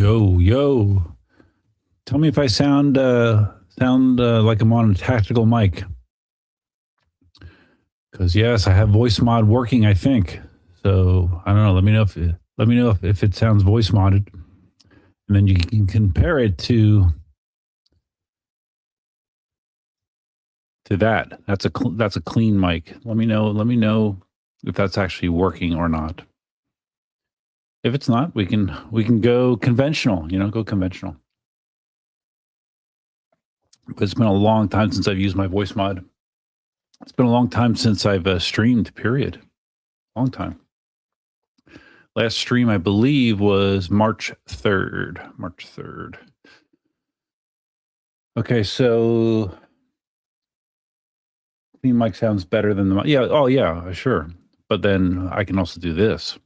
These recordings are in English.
Yo, yo. Tell me if I sound like I'm on a tactical mic. Because yes, I have voice mod working, I think. So I don't know. Let me know if it sounds voice modded, and then you can compare it to that. That's a clean mic. Let me know if that's actually working or not. If it's not, we can go conventional. Go conventional. But it's been a long time since I've used my voice mod. It's been a long time since I've streamed, period. Long time. Last stream, I believe, was March 3rd. Okay, so clean mic sounds better than the mic. Yeah, oh yeah, sure. But then I can also do this.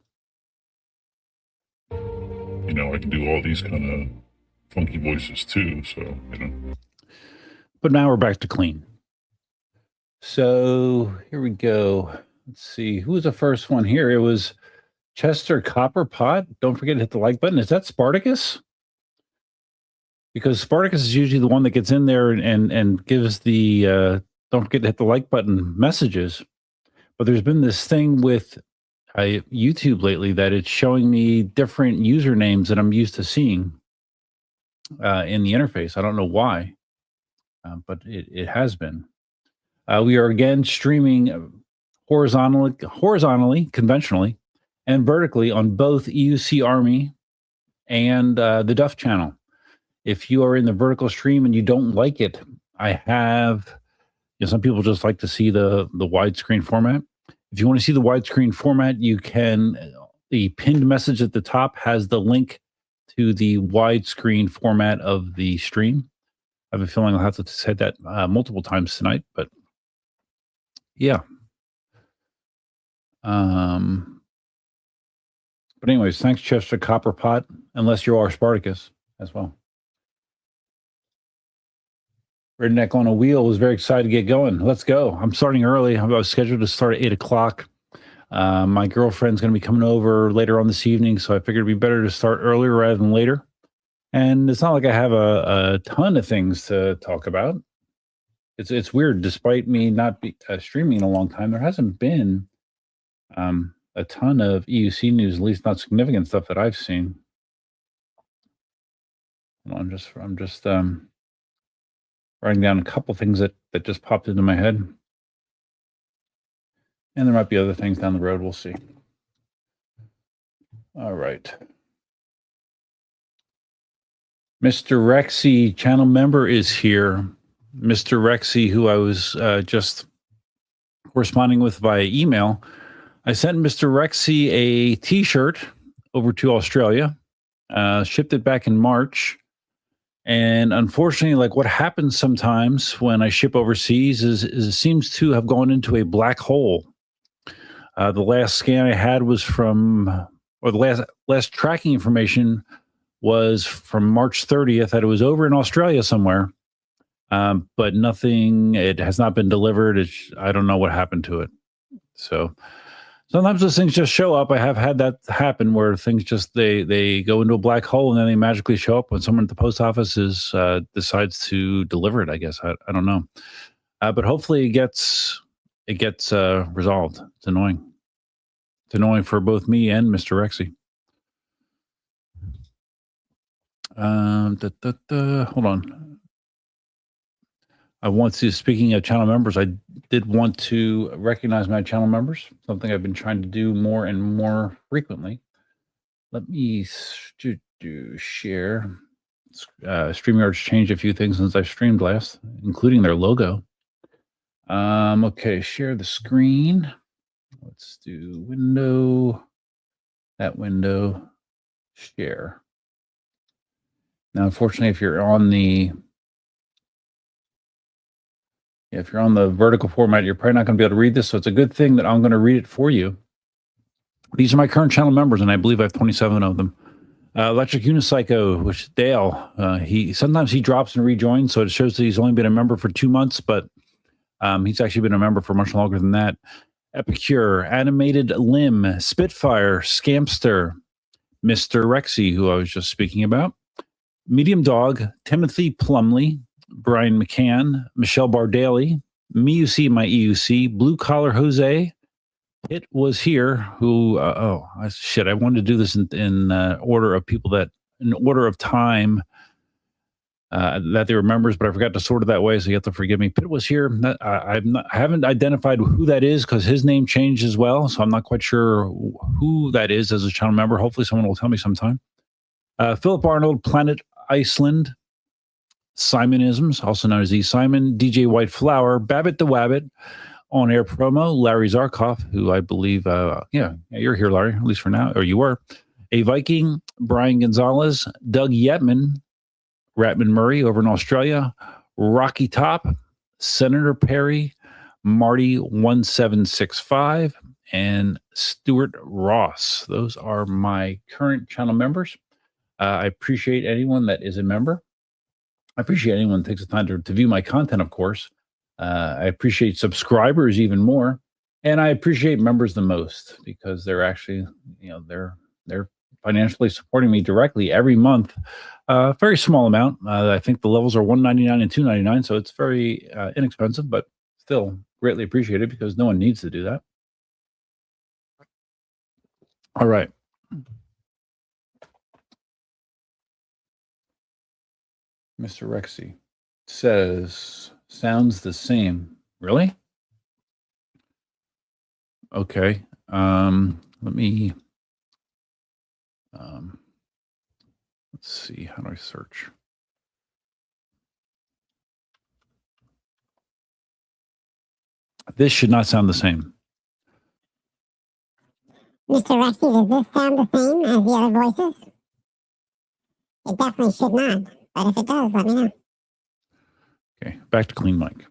I can do all these kind of funky voices too, so, But now we're back to clean. So here we go. Let's see. Who was the first one here? It was Chester Copperpot. Don't forget to hit the like button. Is that Spartacus? Because Spartacus is usually the one that gets in there and gives the don't forget to hit the like button messages. But there's been this thing with YouTube lately that it's showing me different usernames that I'm used to seeing in the interface. I don't know why, but it has been. We are again streaming horizontally, conventionally, and vertically on both EUC Army and the Duff channel. If you are in the vertical stream and you don't like it, I have, some people just like to see the widescreen format. If you want to see the widescreen format, you can, the pinned message at the top has the link to the widescreen format of the stream. I have a feeling I'll have to say that multiple times tonight, but yeah. But anyways, thanks, Chester Copperpot, unless you are Spartacus as well. Redneck on a Wheel was very excited to get going. Let's go. I'm starting early. I was scheduled to start at 8 o'clock. My girlfriend's going to be coming over later on this evening, so I figured it'd be better to start earlier rather than later. And it's not like I have a ton of things to talk about. It's weird. Despite me not streaming in a long time, there hasn't been a ton of EUC news, at least not significant stuff that I've seen. Well, I'm just writing down a couple things that just popped into my head. And there might be other things down the road. We'll see. All right. Mr. Rexy, channel member, is here. Mr. Rexy, who I was just corresponding with via email. I sent Mr. Rexy a T-shirt over to Australia, shipped it back in March. And unfortunately, like what happens sometimes when I ship overseas is it seems to have gone into a black hole. The last scan I had was the last tracking information was from March 30th, that it was over in Australia somewhere. But nothing, it has not been delivered. I don't know what happened to it. So sometimes those things just show up. I have had that happen where things just, they go into a black hole and then they magically show up when someone at the post office decides to deliver it, I guess. I don't know. But hopefully it gets resolved. It's annoying. It's annoying for both me and Mr. Rexy. Hold on. Speaking of channel members, I did want to recognize my channel members, something I've been trying to do more and more frequently. Let me share. StreamYard's changed a few things since I streamed last, including their logo. Okay, share the screen. Let's do window, that window, share. Now, unfortunately, if you're on the vertical format, you're probably not going to be able to read this. So it's a good thing that I'm going to read it for you. These are my current channel members, and I believe I have 27 of them. Electric Unicycle, which is Dale. Sometimes he drops and rejoins, so it shows that he's only been a member for 2 months, but he's actually been a member for much longer than that. Epicure, Animated Limb, Spitfire, Scamster, Mr. Rexy, who I was just speaking about, Medium Dog, Timothy Plumley, Brian McCann, Michelle Bardaly, MeUC, my EUC, Blue Collar Jose. It was here who, I wanted to do this in order of people in order of time that they were members, but I forgot to sort it that way, so you have to forgive me. Pitt was here. I haven't identified who that is because his name changed as well, so I'm not quite sure who that is as a channel member. Hopefully someone will tell me sometime. Philip Arnold, Planet Iceland, Simonisms, also known as E. Simon, DJ White Flower, Babbitt the Wabbit, On Air Promo, Larry Zarkoff, who I believe, you're here, Larry, at least for now, or you were. A Viking, Brian Gonzalez, Doug Yetman, Ratman Murray over in Australia, Rocky Top, Senator Perry, Marty 1765, and Stuart Ross. Those are my current channel members. I appreciate anyone that is a member. I appreciate anyone that takes the time to view my content, of course. I appreciate subscribers even more. And I appreciate members the most because they're actually, they're financially supporting me directly every month. Very small amount. I think the levels are $1.99 and $2.99, so it's very inexpensive, but still greatly appreciated because no one needs to do that. All right. Mr. Rexy says, sounds the same. Really? Okay. Let me, let's see. How do I search? This should not sound the same. Mr. Rexy, does this sound the same as the other voices? It definitely should not, but if it does, let me know. Okay, back to clean mic.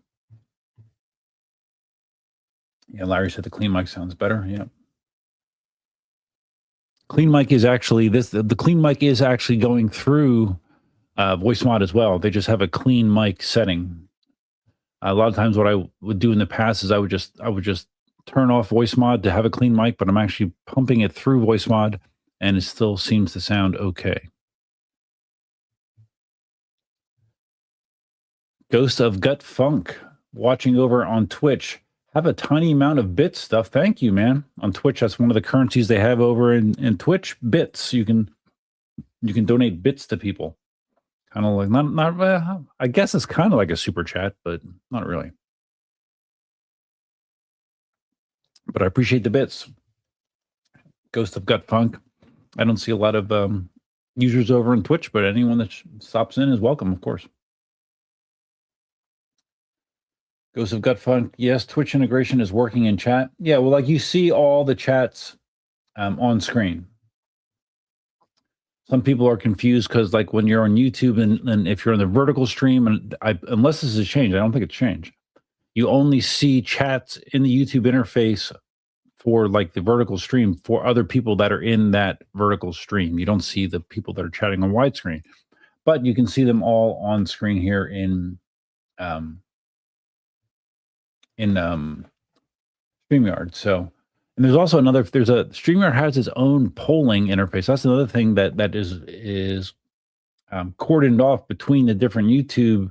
Yeah, Larry said the clean mic sounds better. Yeah. Clean mic is actually the clean mic is actually going through voice mod as well. They just have a clean mic setting. A lot of times what I would do in the past is I would just turn off voice mod to have a clean mic, but I'm actually pumping it through voice mod and it still seems to sound okay. Ghost of Gut Funk watching over on Twitch. Have a tiny amount of bit stuff. Thank you, man. On Twitch, that's one of the currencies they have over in Twitch. Bits. You can donate bits to people. Kind of like not. I guess it's kind of like a super chat, but not really. But I appreciate the bits. Ghost of Gut Funk. I don't see a lot of users over on Twitch, but anyone that stops in is welcome, of course. Ghost of Gut Funk. Yes, Twitch integration is working in chat. Yeah, well, like you see all the chats on screen. Some people are confused because, like, when you're on YouTube and if you're on the vertical stream, and unless this has changed, I don't think it's changed. You only see chats in the YouTube interface for like the vertical stream for other people that are in that vertical stream. You don't see the people that are chatting on widescreen, but you can see them all on screen here in StreamYard. So, and there's also StreamYard has its own polling interface. That's another thing that is cordoned off between the different YouTube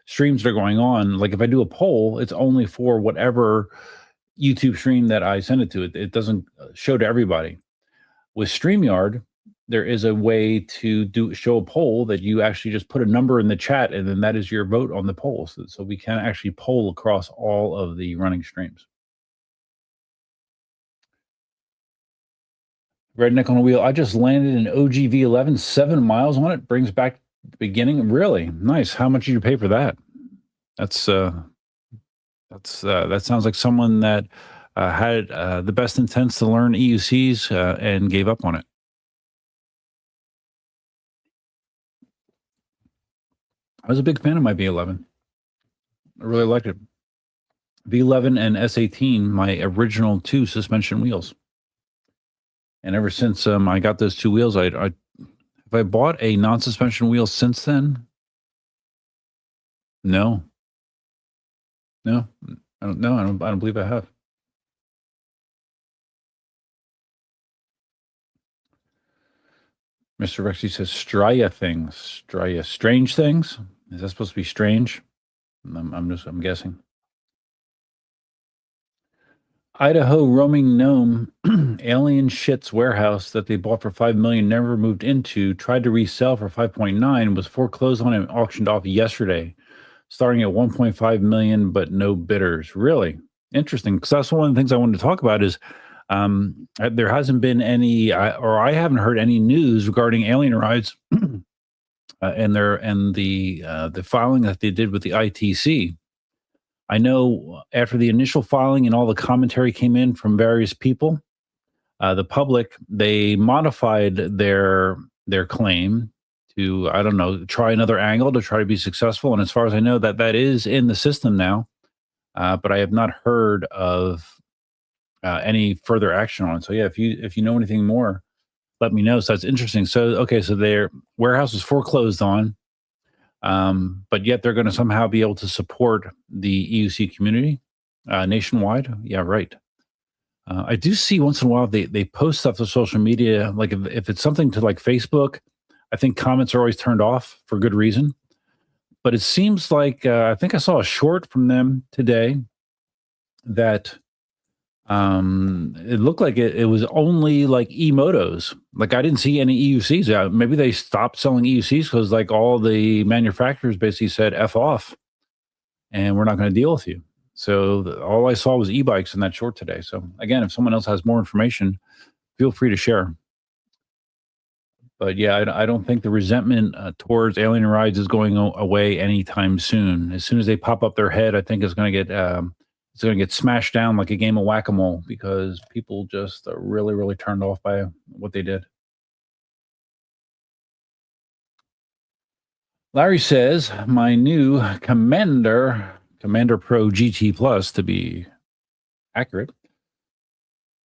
streams that are going on. Like if I do a poll, it's only for whatever YouTube stream that I send it to. It doesn't show to everybody. With StreamYard, there is a way to show a poll that you actually just put a number in the chat, and then that is your vote on the poll. So we can actually poll across all of the running streams. Redneck on a Wheel. I just landed an OGV 11, 7 miles on it. Brings back the beginning. Really nice. How much did you pay for that? That sounds like someone that had the best intents to learn EUCs and gave up on it. I was a big fan of my V11. I really liked it. V11 and S18, my original 2 suspension wheels. And ever since I got those 2 wheels, have I bought a non-suspension wheel since then? No. I don't believe I have. Mr. Rexy says Straya things. Straya, strange things. Is that supposed to be strange? I'm guessing. Idaho roaming gnome alien shits warehouse that they bought for $5 million, never moved into, tried to resell for 5.9, was foreclosed on and auctioned off yesterday, starting at 1.5 million, but no bidders. Really interesting, because that's one of the things I wanted to talk about. Is there hasn't been any, or I haven't heard any news regarding alien rides and the filing that they did with the ITC. I know after the initial filing and all the commentary came in from various people, the public, they modified their claim to, I don't know, try another angle to try to be successful. And as far as I know, that is in the system now, but I have not heard of any further action on it. So yeah, if you know anything more, let me know. So that's interesting. So okay, so their warehouse was foreclosed on. But yet they're going to somehow be able to support the EUC community nationwide. Yeah, right. I do see once in a while they post stuff to social media. Like if it's something to like Facebook, I think comments are always turned off for good reason. But it seems like I think I saw a short from them today that it looked like it was only like e-motos. Like I didn't see any EUCs out. Maybe they stopped selling EUCs because like all the manufacturers basically said F off and we're not going to deal with you. So all I saw was e-bikes in that short today. So again, if someone else has more information, feel free to share. But yeah, I don't think the resentment towards alien rides is going away anytime soon. As soon as they pop up their head, I think it's going to get smashed down like a game of whack-a-mole because people just are really, really turned off by what they did. Larry says, my new Commander Pro GT Plus, to be accurate.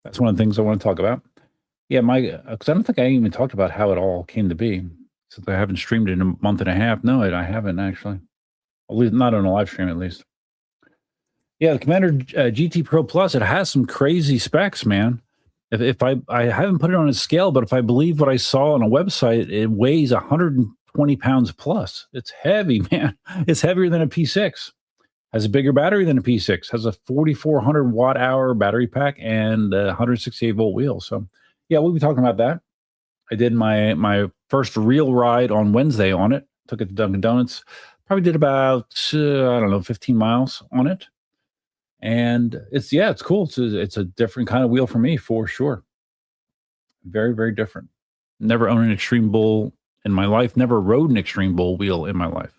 That's one of the things I want to talk about. Yeah, because I don't think I even talked about how it all came to be, since I haven't streamed it in a month and a half. No, I haven't actually. At least not on a live stream, at least. Yeah, the Commander GT Pro Plus, it has some crazy specs, man. If I haven't put it on a scale, but if I believe what I saw on a website, it weighs 120 pounds plus. It's heavy, man. It's heavier than a P6. Has a bigger battery than a P6. Has a 4,400 watt hour battery pack and a 168 volt wheel. So yeah, we'll be talking about that. I did my first real ride on Wednesday on it. Took it to Dunkin' Donuts. Probably did about 15 miles on it. And it's cool. It's a different kind of wheel for me, for sure. Very, very different. Never owned an Extreme Bull in my life. Never rode an Extreme Bull wheel in my life.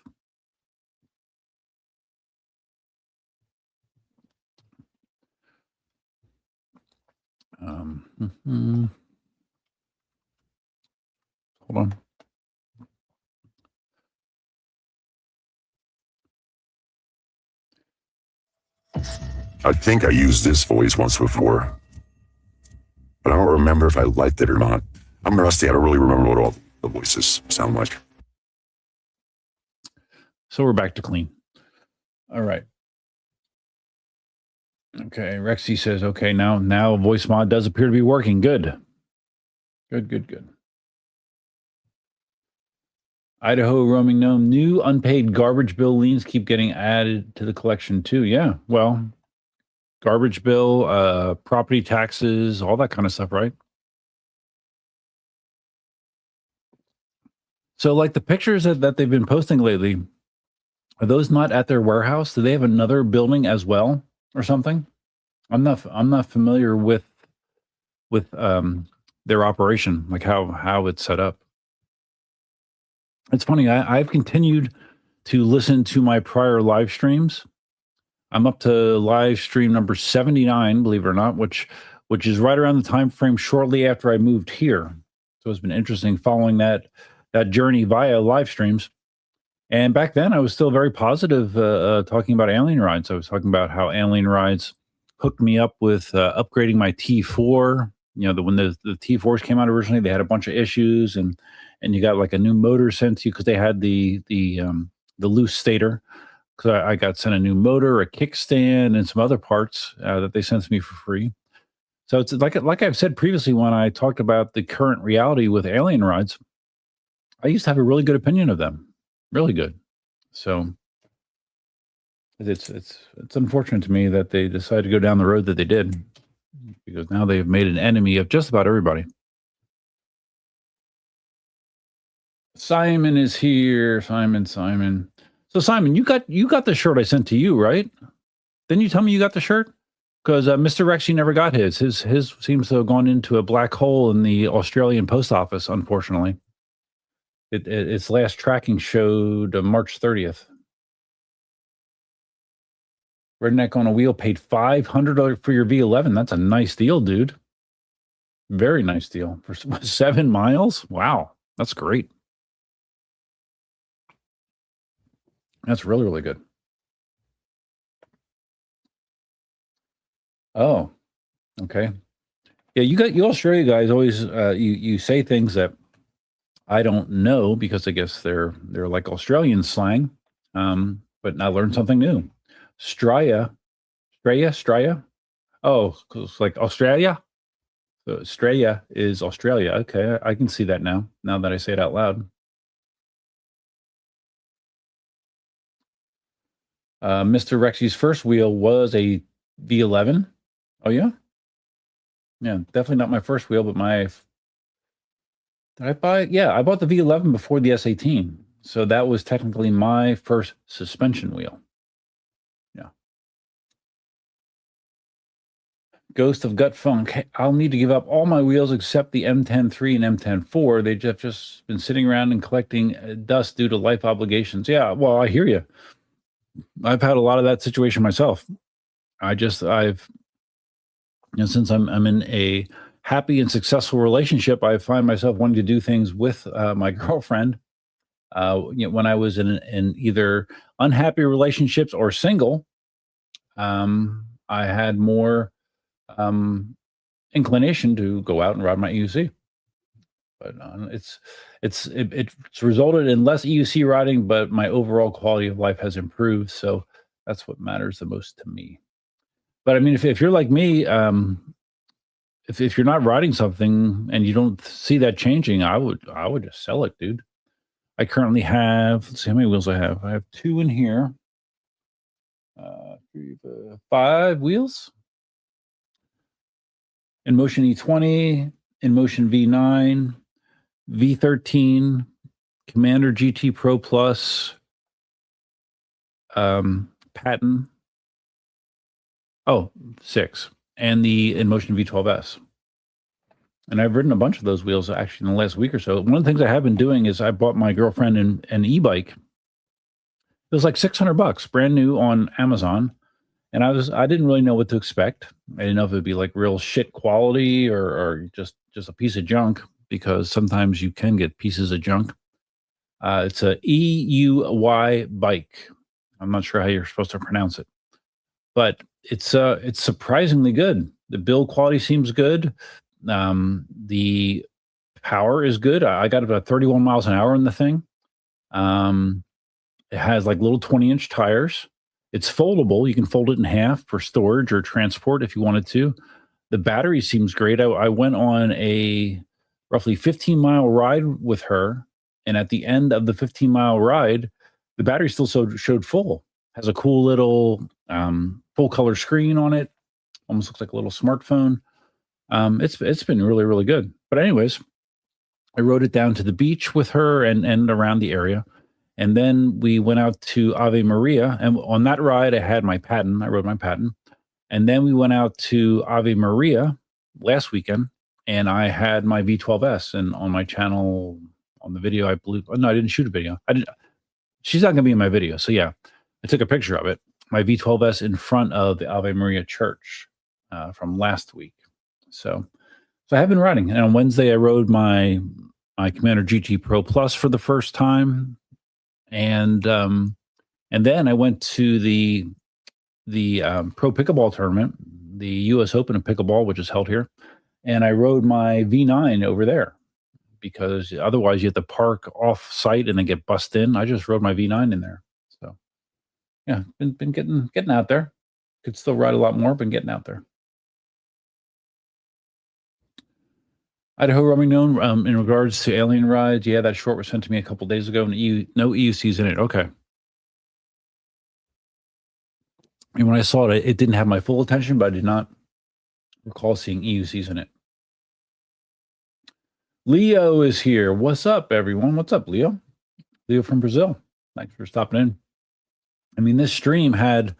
Hold on. I think I used this voice once before, but I don't remember if I liked it or not. I'm rusty. I don't really remember what all the voices sound like. So we're back to clean. All right. Okay. Rexy says, okay, now voice mod does appear to be working. Good. Good. Idaho roaming gnome, new unpaid garbage bill liens keep getting added to the collection too. Yeah. Well, garbage bill, property taxes, all that kind of stuff, right? So like the pictures that they've been posting lately, are those not at their warehouse? Do they have another building as well or something? I'm not familiar with their operation, like how it's set up. It's funny. I've continued to listen to my prior live streams. I'm up to live stream number 79, believe it or not, which is right around the time frame shortly after I moved here. So it's been interesting following that journey via live streams. And back then, I was still very positive talking about alien rides. I was talking about how alien rides hooked me up with upgrading my T4. You know, when the T4s came out originally, they had a bunch of issues, and you got like a new motor sent to you because they had the loose stator. Because I got sent a new motor, a kickstand, and some other parts that they sent to me for free. So it's like I've said previously when I talked about the current reality with alien rides. I used to have a really good opinion of them, really good. So it's unfortunate to me that they decided to go down the road that they did, because now they've made an enemy of just about everybody. Simon is here. Simon. So Simon, you got the shirt I sent to you, right? Didn't you tell me you got the shirt? Because Mr. Rexy never got his. His seems to have gone into a black hole in the Australian post office, unfortunately. Its last tracking showed March 30th. Redneck on a Wheel paid $500 for your V11. That's a nice deal, dude. Very nice deal for 7 miles. Wow, that's great. That's really, really good. Oh, okay. Yeah, you Australia guys always you say things that I don't know, because I guess they're like Australian slang. But I learned something new. Straya. Oh, it's like Australia. So Straya is Australia. Okay, I can see that now that I say it out loud. Mr. Rexy's first wheel was a V11. Oh yeah, yeah, definitely not my first wheel, but did I buy? Yeah, I bought the V11 before the S18, so that was technically my first suspension wheel. Yeah. Ghost of Gut Funk. Hey, I'll need to give up all my wheels except the M10-3 and M10-4. They've just been sitting around and collecting dust due to life obligations. Yeah, well, I hear you. I've had a lot of that situation myself. I've since I'm in a happy and successful relationship, I find myself wanting to do things with my girlfriend. When I was in either unhappy relationships or single, I had more inclination to go out and ride my EUC. But it's resulted in less EUC riding, but my overall quality of life has improved. So that's what matters the most to me. But I mean, if you're like me, if you're not riding something and you don't see that changing, I would just sell it, dude. I currently have, let's see how many wheels I have. I have 2 in here. 5 wheels. InMotion E20, InMotion V9, V13, Commander GT Pro Plus, Patton. Oh, 6. And the InMotion V12S. And I've ridden a bunch of those wheels actually in the last week or so. One of the things I have been doing is I bought my girlfriend an e-bike. It was like $600, brand new on Amazon. And I didn't really know what to expect. I didn't know if it'd be like real shit quality or just a piece of junk, because sometimes you can get pieces of junk. It's a EUY bike. I'm not sure how you're supposed to pronounce it, but it's surprisingly good. The build quality seems good. The power is good. I got about 31 miles an hour in the thing. It has like little 20-inch tires. It's foldable. You can fold it in half for storage or transport if you wanted to. The battery seems great. I went on a roughly 15-mile ride with her, and at the end of the 15-mile ride, the battery still showed full. Has a cool little full color screen on it. Almost looks like a little smartphone. It's been really, really good. But anyways, I rode it down to the beach with her and around the area. And then we went out to Ave Maria. And on that ride, I had my Patton. I rode my Patton. And then we went out to Ave Maria last weekend, and I had my V12S. And on my channel, on the video, I believe, no, I didn't shoot a video. She's not going to be in my video. So yeah, I took a picture of it. My V12S in front of the Ave Maria church from last week. So I have been riding. And on Wednesday, I rode my Commander GT Pro Plus for the first time. And then I went to the Pro Pickleball tournament, the U.S. Open of Pickleball, which is held here, and I rode my V9 over there, because otherwise you have to park off site and then get bussed in. I just rode my V9 in there. So yeah, been getting out there. Could still ride a lot more, but getting out there. Idaho roaming known in regards to alien rides. Yeah, that short was sent to me a couple days ago. And no EUCs in it. Okay. And when I saw it, it didn't have my full attention, but I did not recall seeing EUCs in it. Leo is here. What's up, everyone? What's up, Leo? Leo from Brazil. Thanks for stopping in. I mean, this stream had,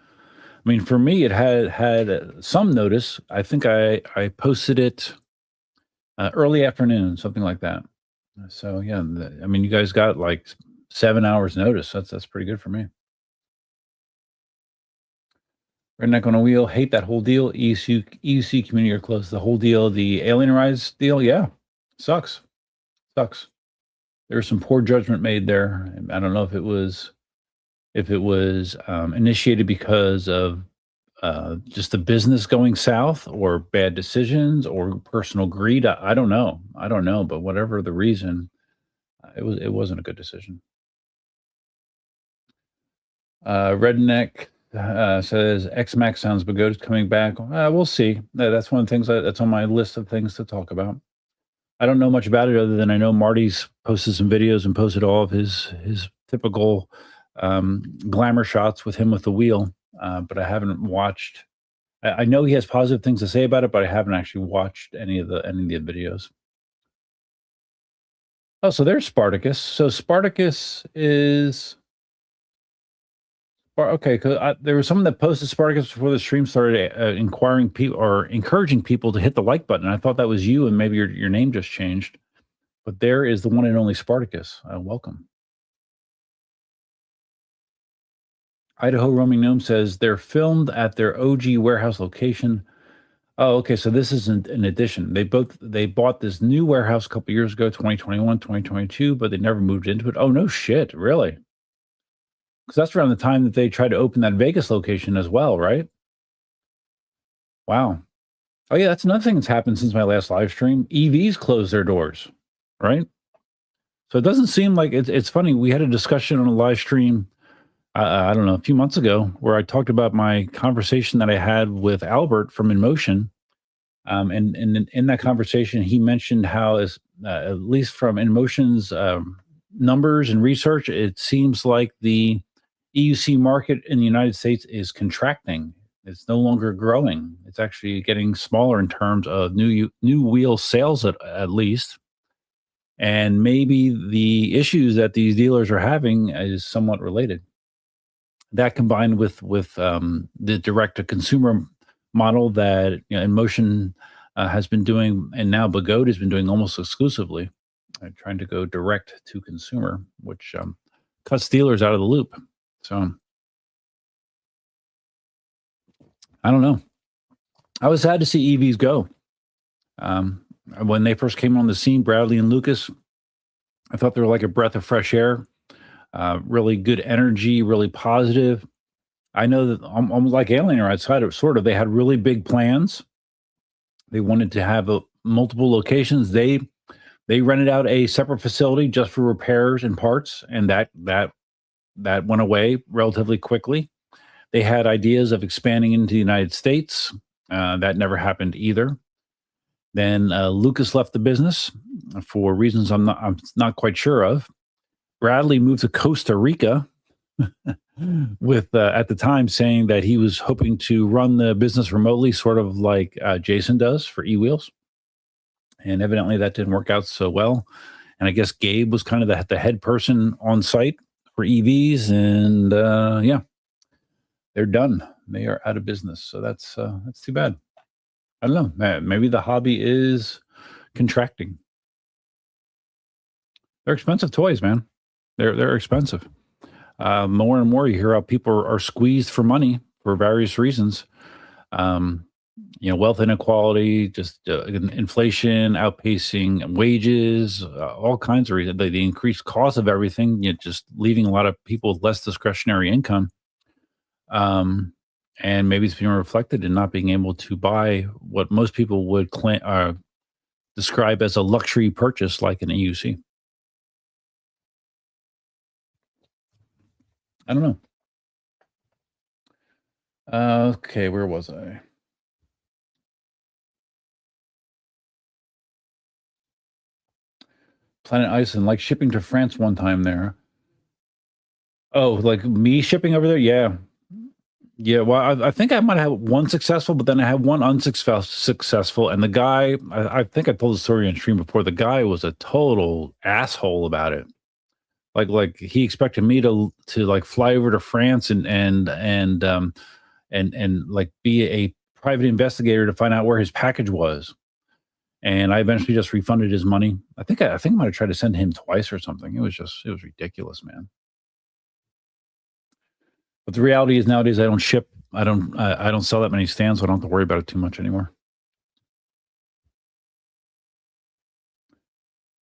I mean, for me, it had some notice. I think I posted it early afternoon, something like that. So yeah, I mean, you guys got like 7 hours notice. That's pretty good for me. Redneck on a wheel, hate that whole deal. EUC community are close. The whole deal, the alien rise deal, yeah, sucks. There was some poor judgment made there. I don't know if it was initiated because of just the business going south or bad decisions or personal greed. I don't know. But whatever the reason, it wasn't a good decision. Redneck says X-Max sounds but good. It's coming back. We'll see. That's one of the things that's on my list of things to talk about. I don't know much about it other than I know Marty's posted some videos and posted all of his typical glamour shots with him with the wheel, but I haven't watched. I know he has positive things to say about it, but I haven't actually watched any of the videos. Oh, so there's Spartacus. So Spartacus is okay. Because there was someone that posted Spartacus before the stream started, inquiring people or encouraging people to hit the like button. I thought that was you, and maybe your name just changed. But there is the one and only Spartacus. Welcome. Idaho Roaming Gnome says they're filmed at their OG warehouse location. Oh, okay. So this isn't an addition. They bought this new warehouse a couple years ago, 2021, 2022, but they never moved into it. Oh, no shit. Really? Because that's around the time that they tried to open that Vegas location as well, right? Wow. Oh, yeah. That's another thing that's happened since my last live stream. EVs closed their doors, right? So it doesn't seem like it's funny. We had a discussion on a live stream, I don't know, a few months ago, where I talked about my conversation that I had with Albert from InMotion. And in that conversation, he mentioned how, at least from InMotion's numbers and research, it seems like the EUC market in the United States is contracting. It's no longer growing. It's actually getting smaller in terms of new wheel sales, at least. And maybe the issues that these dealers are having is somewhat related. That combined with the direct to consumer model that InMotion has been doing, and now Bagode has been doing almost exclusively, trying to go direct to consumer, which cuts dealers out of the loop. So I don't know. I was sad to see EVs go. When they first came on the scene, Bradley and Lucas, I thought they were like a breath of fresh air. Really good energy, really positive. I know that almost like Alien or outside of sort of, they had really big plans. They wanted to have multiple locations. They rented out a separate facility just for repairs and parts, and that went away relatively quickly. They had ideas of expanding into the United States. That never happened either. Then Lucas left the business for reasons I'm not quite sure of. Bradley moved to Costa Rica with at the time saying that he was hoping to run the business remotely, sort of like Jason does for eWheels. And evidently that didn't work out so well. And I guess Gabe was kind of the head person on site for EVs. And yeah, they're done. They are out of business. So that's too bad. I don't know. Maybe the hobby is contracting. They're expensive toys, man. They're expensive. More and more, you hear how people are squeezed for money for various reasons. Wealth inequality, just inflation outpacing wages, all kinds of reasons. The increased cost of everything, just leaving a lot of people with less discretionary income. And maybe it's being reflected in not being able to buy what most people would describe as a luxury purchase, like an EUC. I don't know. Okay, where was I? Planet Iceland, like shipping to France one time there. Oh, like me shipping over there? Yeah. Yeah, well, I think I might have one successful, but then I had one unsuccessful. And the guy, I think I told the story on stream before. The guy was a total asshole about it. Like he expected me to like fly over to France and like be a private investigator to find out where his package was. And I eventually just refunded his money. I think I might have tried to send him twice or something. It was ridiculous, man. But the reality is nowadays I don't ship. I don't sell that many stands, so I don't have to worry about it too much anymore.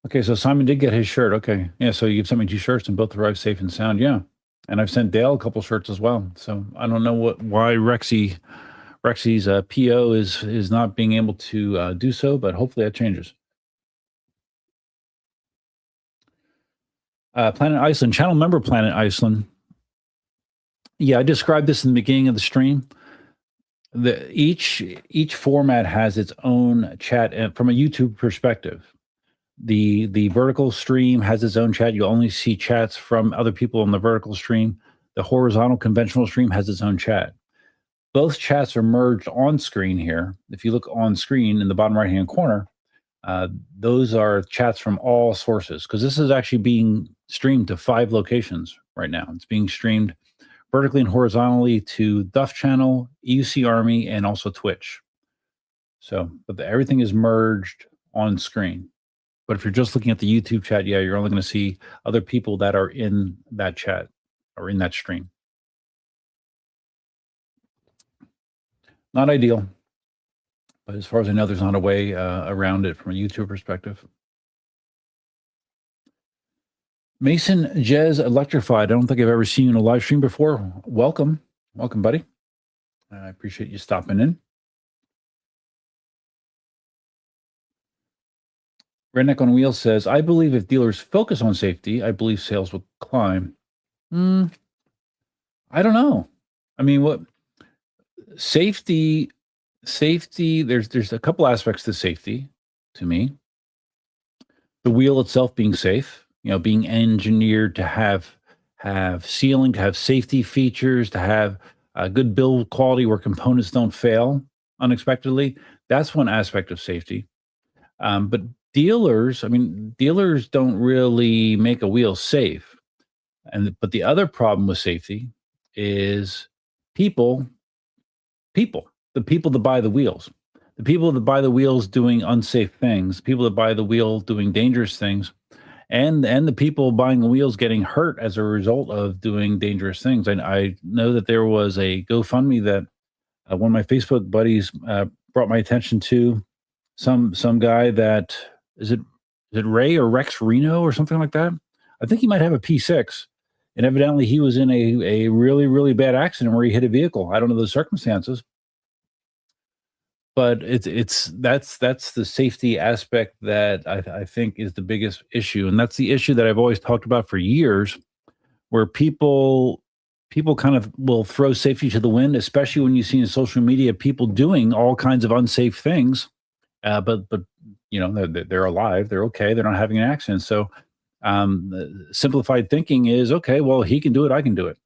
Okay, so Simon did get his shirt. Okay, yeah. So you sent me 2 shirts, and both arrived safe and sound. Yeah, and I've sent Dale a couple shirts as well. So I don't know why Rexy's PO is not being able to do so, but hopefully that changes. Planet Iceland, channel member Planet Iceland. Yeah, I described this in the beginning of the stream. Each format has its own chat, and from a YouTube perspective. The vertical stream has its own chat. You'll only see chats from other people on the vertical stream. The horizontal conventional stream has its own chat. Both chats are merged on screen here. If you look on screen in the bottom right-hand corner, those are chats from all sources, because this is actually being streamed to 5 locations right now. It's being streamed vertically and horizontally to Duff Channel, EUC Army, and also Twitch. So, but everything is merged on screen. But if you're just looking at the YouTube chat, yeah, you're only going to see other people that are in that chat or in that stream. Not ideal. But as far as I know, there's not a way around it from a YouTube perspective. Mason Jez Electrified. I don't think I've ever seen you in a live stream before. Welcome. Welcome, buddy. I appreciate you stopping in. Redneck on Wheels says, I believe if dealers focus on safety, I believe sales will climb. I don't know. I mean, what safety, there's a couple aspects to safety to me. The wheel itself being safe, being engineered to have sealing, to have safety features, to have a good build quality where components don't fail unexpectedly. That's one aspect of safety. But dealers don't really make a wheel safe. But the other problem with safety is people, the people that buy the wheels, the people that buy the wheels doing unsafe things, people that buy the wheel doing dangerous things, and the people buying the wheels getting hurt as a result of doing dangerous things. And I know that there was a GoFundMe that one of my Facebook buddies brought my attention to. Some guy that is it Ray or Rex Reno or something like that? I think he might have a P6, and evidently he was in a really, really bad accident where he hit a vehicle. I don't know the circumstances, but that's the safety aspect that I think is the biggest issue, and that's the issue that I've always talked about for years, where people kind of will throw safety to the wind, especially when you see in social media people doing all kinds of unsafe things. But they're alive, they're okay, they're not having an accident. So simplified thinking is, okay, well, he can do it, I can do it.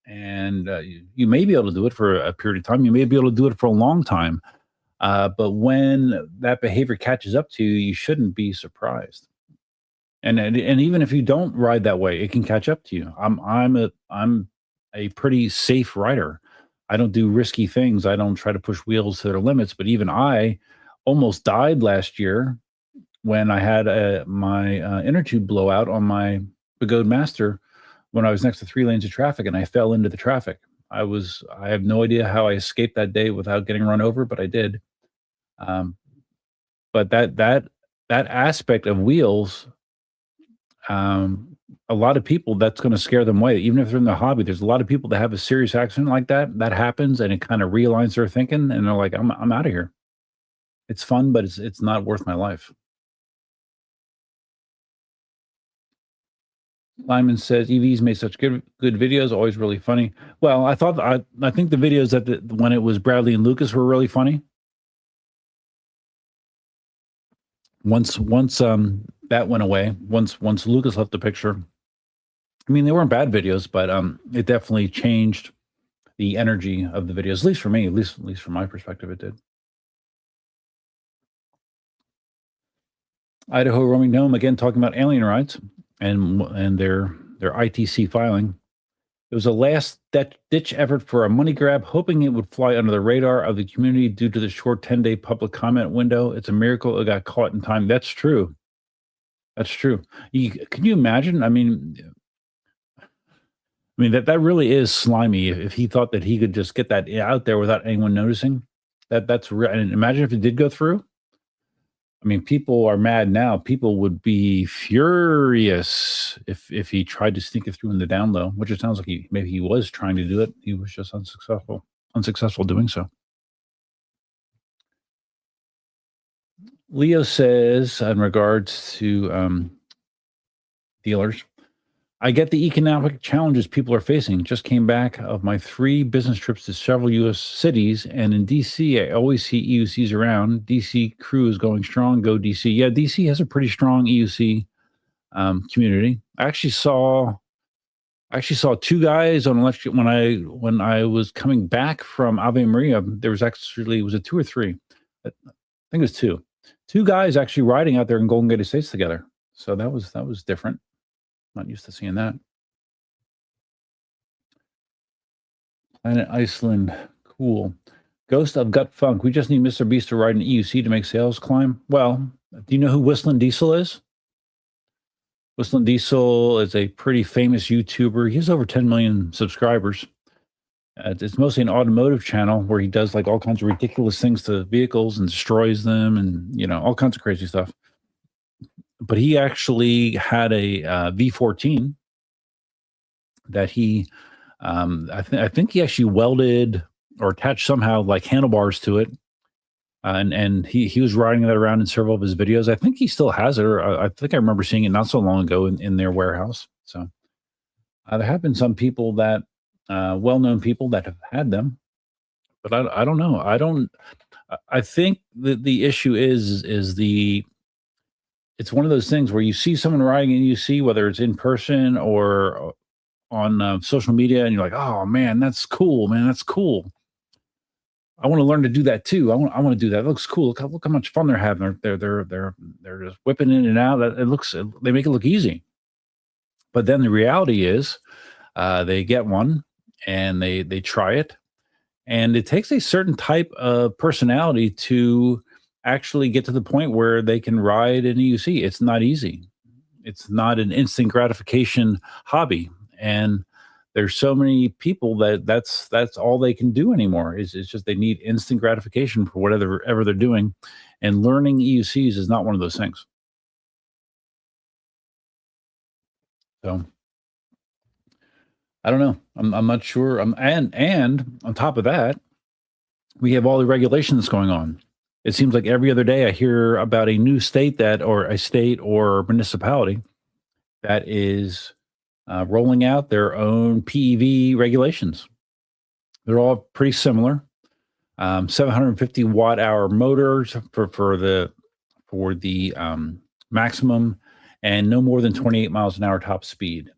And you may be able to do it for a period of time. You may be able to do it for a long time. But when that behavior catches up to you, you shouldn't be surprised. And even if you don't ride that way, it can catch up to you. I'm a pretty safe rider. I don't do risky things. I don't try to push wheels to their limits. But even I almost died last year when I had my inner tube blowout on my Begode Master when I was next to 3 lanes of traffic, and I fell into the traffic. I have no idea how I escaped that day without getting run over, but I did. But that aspect of wheels, a lot of people, that's going to scare them away. Even if they're in the hobby, there's a lot of people that have a serious accident like that happens, and it kind of realigns their thinking, and they're like, I'm out of here. It's fun, but it's not worth my life. Lyman says EVs made such good videos, always really funny. Well, I think the videos that when it was Bradley and Lucas were really funny. Once that went away once Lucas left the picture. I mean, they weren't bad videos, but it definitely changed the energy of the videos. At least for me, at least from my perspective, it did. Idaho roaming gnome again talking about alien rights and their ITC filing. It was a last ditch effort for a money grab, hoping it would fly under the radar of the community due to the short 10-day public comment window. It's a miracle it got caught in time. That's true. That's true. Can you imagine? I mean, that really is slimy. If he thought that he could just get that out there without anyone noticing, that's real. And imagine if it did go through. I mean, people are mad now. People would be furious if he tried to sneak it through in the down low, which it sounds like maybe he was trying to do it. He was just unsuccessful doing so. Leo says, in regards to dealers, I get the economic challenges people are facing. Just came back of my 3 business trips to several U.S. cities, and in D.C., I always see EUCs around. D.C. crew is going strong. Go D.C. Yeah, D.C. has a pretty strong EUC community. I actually saw 2 guys on election when I was coming back from Ave Maria. There was actually, was it 2 or 3? I think it was 2. 2 guys actually riding out there in Golden Gate Estates together. So that was different. Not used to seeing that. Planet Iceland, cool. Ghost of Gut Funk. We just need Mr. Beast to ride an EUC to make sales climb. Well, do you know who Whistling Diesel is? Whistling Diesel is a pretty famous YouTuber. He has over 10 million subscribers. It's mostly an automotive channel where he does like all kinds of ridiculous things to vehicles and destroys them, and all kinds of crazy stuff. But he actually had a V14 that he, I think he actually welded or attached somehow like handlebars to it, and he was riding that around in several of his videos. I think he still has it, or I think I remember seeing it not so long ago in their warehouse. So there have been some people that, well-known people that have had them, but I don't know. I think the issue is it's one of those things where you see someone riding and you see whether it's in person or on social media, and you're like, oh man, that's cool, man, that's cool. I want to learn to do that too. I want to do that. It looks cool. Look how much fun they're having. They're just whipping in and out. They make it look easy. But then the reality is, they get one and they try it, and it takes a certain type of personality to actually get to the point where they can ride an EUC. It's not easy. It's not an instant gratification hobby. And there's so many people that's all they can do anymore. It's just they need instant gratification for whatever they're doing. And learning EUCs is not one of those things. So I don't know. I'm not sure. And on top of that, we have all the regulations going on. It seems like every other day I hear about a new state or a state or municipality that is rolling out their own PEV regulations. They're all pretty similar. 750 watt hour motors for the maximum, and no more than 28 miles an hour top speed.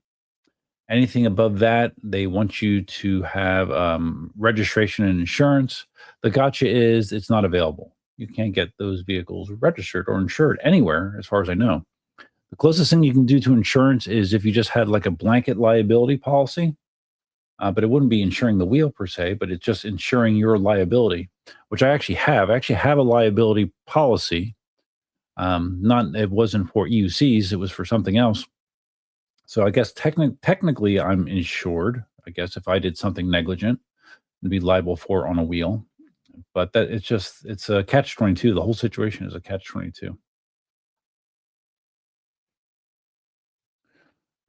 Anything above that, they want you to have registration and insurance. The gotcha is it's not available. You can't get those vehicles registered or insured anywhere, as far as I know. The closest thing you can do to insurance is if you just had like a blanket liability policy, but it wouldn't be insuring the wheel per se, but it's just insuring your liability, which I actually have. I actually have a liability policy. It wasn't for EUCs, it was for something else. So I guess technically I'm insured. I guess if I did something negligent, I'd be liable for on a wheel. But it's a catch-22. The whole situation is a catch-22.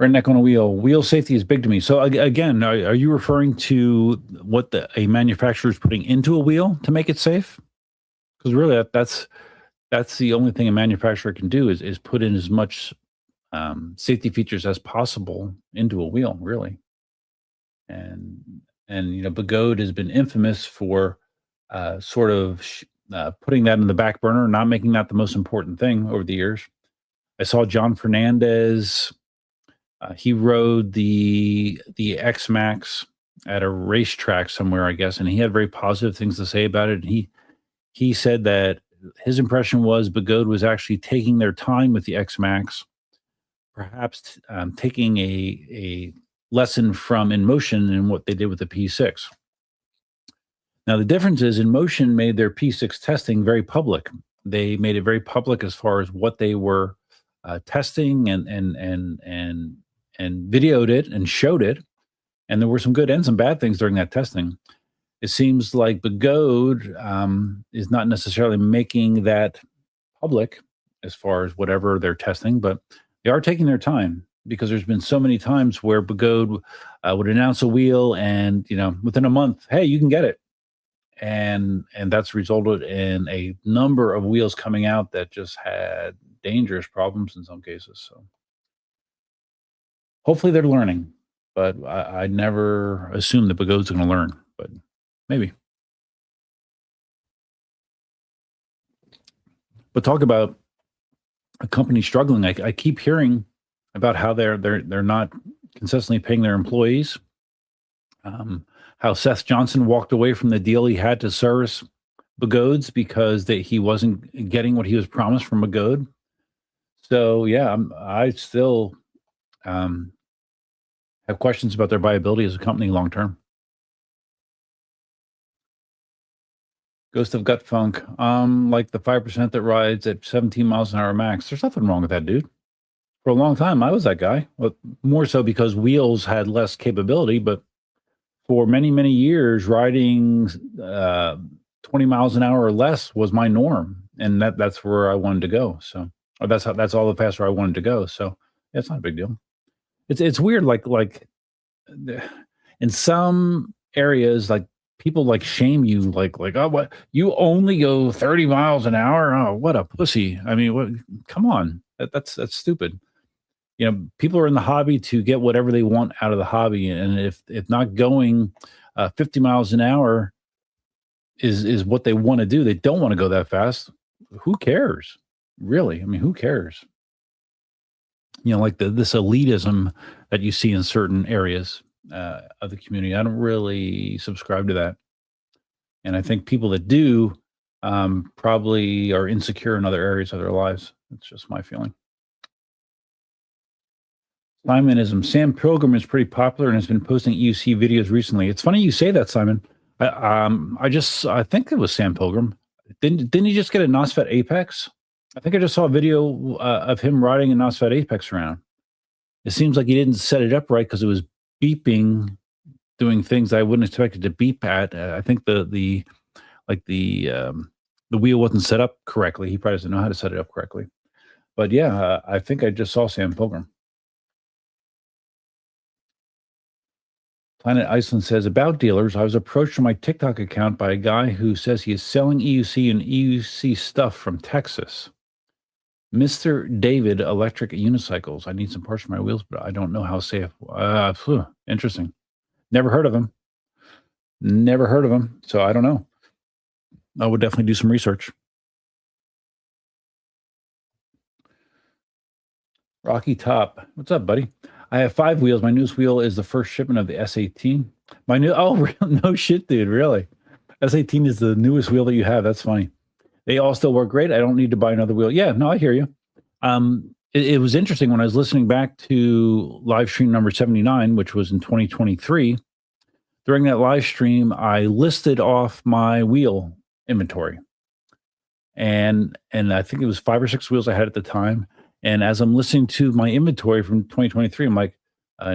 Redneck on a wheel. Wheel safety is big to me. So again, are you referring to what a manufacturer is putting into a wheel to make it safe? Because really, that's the only thing a manufacturer can do is put in as much safety features as possible into a wheel, really. And Begode has been infamous for sort of putting that in the back burner, not making that the most important thing over the years. I saw John Fernandez. He rode the X-Max at a racetrack somewhere, I guess, and he had very positive things to say about it. And he said that his impression was Begode was actually taking their time with the X-Max, perhaps taking a lesson from InMotion and what they did with the P6. Now, the difference is InMotion made their P6 testing very public. They made it very public as far as what they were testing and videoed it and showed it. And there were some good and some bad things during that testing. It seems like Begode is not necessarily making that public as far as whatever they're testing, but they are taking their time, because there's been so many times where Begode would announce a wheel and, within a month, hey, you can get it. And that's resulted in a number of wheels coming out that just had dangerous problems in some cases. So hopefully they're learning, but I never assume that Begode's going to learn, but maybe. But talk about a company struggling. I keep hearing about how they're not consistently paying their employees. How Seth Johnson walked away from the deal he had to service Begodes because he wasn't getting what he was promised from Begode. So yeah, I still have questions about their viability as a company long term. Ghost of Gut Funk, like the 5% that rides at 17 miles an hour max. There's nothing wrong with that, dude. For a long time, I was that guy. Well, more so because wheels had less capability, but for many, many years, riding 20 miles an hour or less was my norm, and that's where I wanted to go. So that's all the faster I wanted to go. So yeah, it's not a big deal. It's weird, like in some areas, like people like shame you, like oh, what, you only go 30 miles an hour? Oh, what a pussy! I mean, what? Come on, that's stupid. People are in the hobby to get whatever they want out of the hobby, and if not going 50 miles an hour is what they want to do, they don't want to go that fast. Who cares, really? I mean, who cares? Like this elitism that you see in certain areas of the community. I don't really subscribe to that, and I think people that do probably are insecure in other areas of their lives. It's just my feeling. Simonism. Sam Pilgrim is pretty popular and has been posting EUC videos recently. It's funny you say that, Simon. I think it was Sam Pilgrim. Didn't he just get a NOSFET Apex? I think I just saw a video of him riding a NOSFET Apex around. It seems like he didn't set it up right because it was beeping, doing things I wouldn't expect it to beep at. I think the wheel wasn't set up correctly. He probably doesn't know how to set it up correctly. But yeah, I think I just saw Sam Pilgrim. Planet Iceland says, about dealers, I was approached on my TikTok account by a guy who says he is selling EUC and EUC stuff from Texas. Mr. David Electric Unicycles. I need some parts for my wheels, but I don't know how safe. Interesting. Never heard of him. So I don't know. I would definitely do some research. Rocky Top. What's up, buddy? I have 5 wheels. My newest wheel is the first shipment of the S18. No shit, dude. Really? S18 is the newest wheel that you have. That's funny. They all still work great. I don't need to buy another wheel. Yeah, no, I hear you. It was interesting when I was listening back to live stream number 79, which was in 2023. During that live stream, I listed off my wheel inventory. And I think it was 5 or 6 wheels I had at the time. And as I'm listening to my inventory from 2023, I'm like,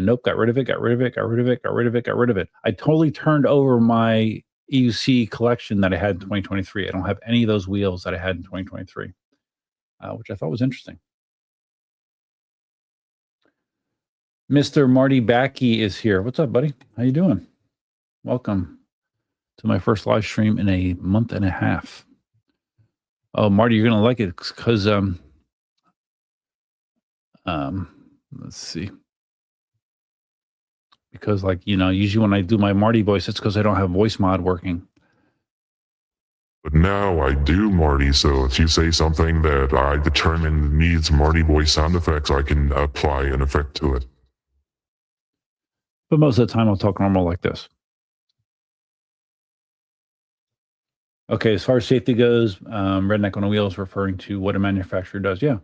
nope, got rid of it. I totally turned over my EUC collection that I had in 2023. I don't have any of those wheels that I had in 2023, which I thought was interesting. Mr. Marty Backey is here. What's up, buddy? How you doing? Welcome to my first live stream in a month and a half. Oh, Marty, you're going to like it because let's see. Because usually when I do my Marty voice, it's because I don't have voice mod working. But now I do, Marty, so if you say something that I determine needs Marty voice sound effects, I can apply an effect to it. But most of the time, I'll talk normal like this. Okay, as far as safety goes, Redneck on a Wheel is referring to what a manufacturer does. Yeah.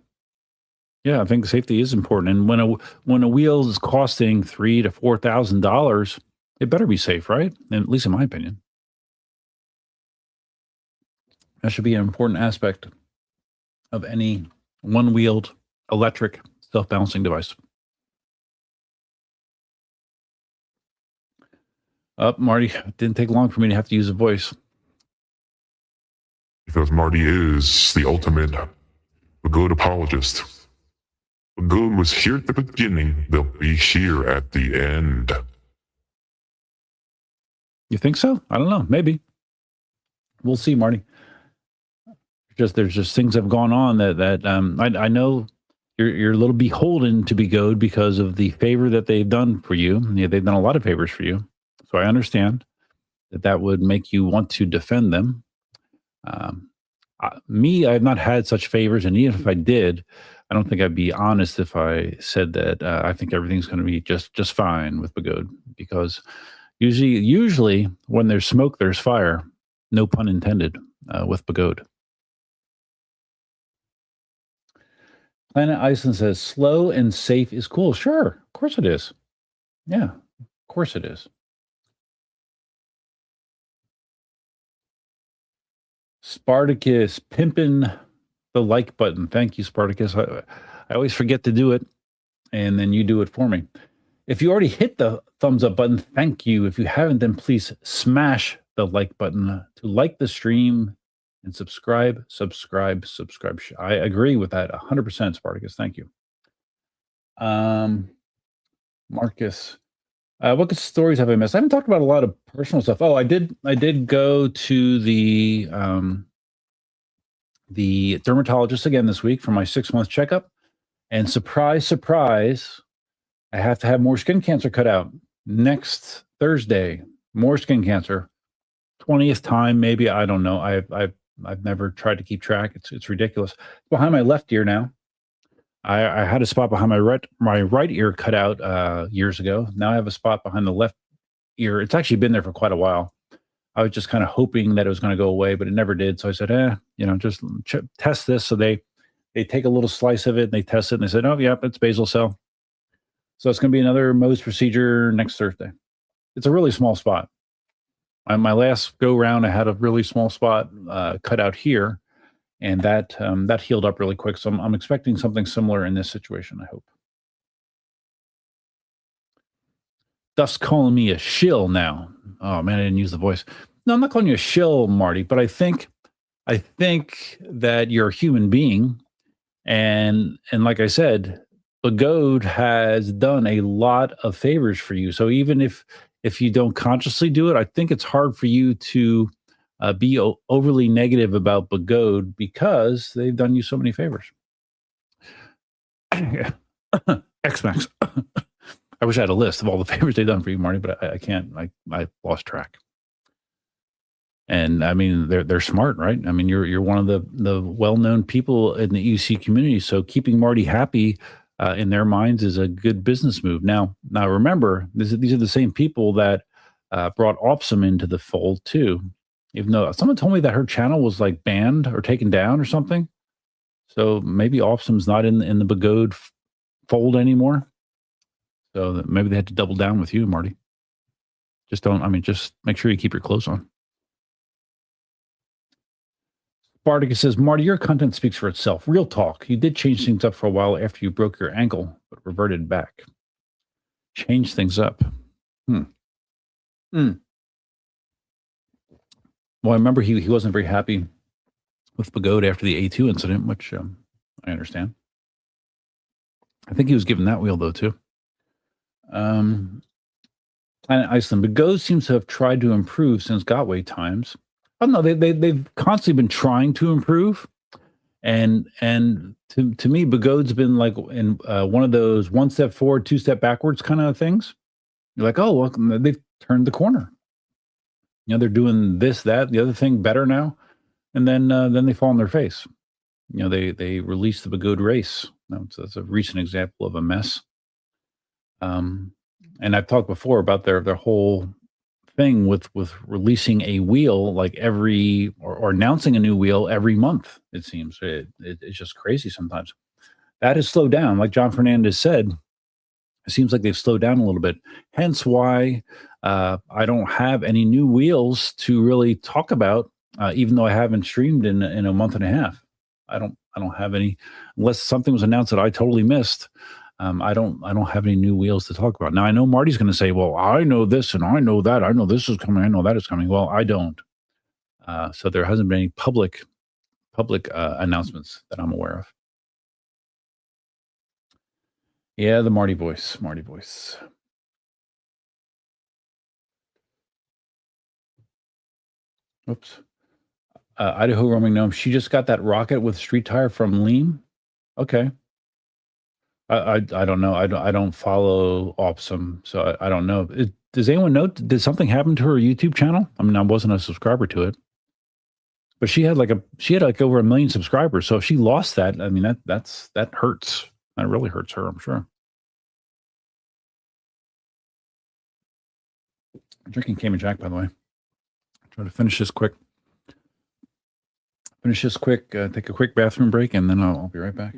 Yeah, I think safety is important. And when a wheel is costing $3,000 to $4,000, it better be safe, right? And at least in my opinion. That should be an important aspect of any one-wheeled electric self-balancing device. Marty, it didn't take long for me to have to use a voice. Because Marty is the ultimate good apologist. Good was here at the beginning, they'll be here at the end. You think so? I don't know. Maybe. We'll see, Marty. There's just things that have gone on that I know you're a little beholden to Begode because of the favor that they've done for you. Yeah, they've done a lot of favors for you. So I understand that would make you want to defend them. Me, I've not had such favors, and even if I did, I don't think I'd be honest if I said that I think everything's going to be just fine with Begode, because usually when there's smoke, there's fire. No pun intended with Begode. Planet Iceland says slow and safe is cool. Sure, of course it is. Yeah, of course it is. Spartacus pimping the like button. Thank you, Spartacus. I always forget to do it, and then you do it for me. If you already hit the thumbs up button, thank you. If you haven't, then please smash the like button to like the stream and subscribe. I agree with that 100%, Spartacus. Thank you. Marcus, what good stories have I missed? I haven't talked about a lot of personal stuff. Oh, I did go to the dermatologist again this week for my 6-month checkup, and surprise, I have to have more skin cancer cut out next Thursday. More skin cancer, 20th time maybe. I don't know. I've never tried to keep track. It's ridiculous. It's behind my left ear now. I had a spot behind my right ear cut out years ago. Now I have a spot behind the left ear. It's actually been there for quite a while. I was just kind of hoping that it was going to go away, but it never did. So I said, just test this. So they take a little slice of it and they test it and they said, oh, yeah, it's basal cell. So it's going to be another Mohs procedure next Thursday. It's a really small spot. My last go round, I had a really small spot cut out here, and that healed up really quick. So I'm expecting something similar in this situation, I hope. Duff's calling me a shill now. Oh man, I didn't use the voice. No, I'm not calling you a shill, Marty, but I think that you're a human being, and like I said, Begode has done a lot of favors for you. So even if you don't consciously do it, I think it's hard for you to be overly negative about Begode because they've done you so many favors. X-Max. I wish I had a list of all the favors they've done for you, Marty, but I can't. I lost track. And I mean, they're smart, right? I mean, you're one of the well-known people in the UC community. So keeping Marty happy in their minds is a good business move. Now remember, these are the same people that brought Opsum into the fold too. Even though someone told me that her channel was like banned or taken down or something. So maybe Opsum's not in the Begode fold anymore. So maybe they had to double down with you, Marty. Just make sure you keep your clothes on. Spartacus says, Marty, your content speaks for itself. Real talk. You did change things up for a while after you broke your ankle, but reverted back. Change things up. Well, I remember he wasn't very happy with Begode after the A2 incident, which I understand. I think he was given that wheel, though, too. Planet Iceland. Begode seems to have tried to improve since Gotway times. I don't know. They've constantly been trying to improve, and to me, Begode's been like in one of those 1 step forward, 2 step backwards kind of things. You're like, oh, well, they've turned the corner. They're doing this, that, the other thing better now. and then they fall on their face. They release the Begode race. That's a recent example of a mess. And I've talked before about their whole thing with releasing a wheel like every or announcing a new wheel every month. It seems it's just crazy sometimes. That has slowed down, like John Fernandez said. It seems like they've slowed down a little bit. Hence why I don't have any new wheels to really talk about, even though I haven't streamed in a month and a half. I don't have any, unless something was announced that I totally missed. I don't have any new wheels to talk about. Now I know Marty's going to say, "Well, I know this and I know that. I know this is coming. I know that is coming." Well, I don't. So there hasn't been any public announcements that I'm aware of. Yeah, the Marty voice. Oops. Idaho roaming gnome. She just got that rocket with street tire from Lean. Okay. I don't know. I don't follow Opsum, so I don't know. Does anyone know? Did something happen to her YouTube channel? I mean, I wasn't a subscriber to it, but she had like over 1 million subscribers. So if she lost that, I mean that hurts. That really hurts her, I'm sure. I'm drinking Cayman Jack, by the way. Try to finish this quick. Take a quick bathroom break, and then I'll be right back.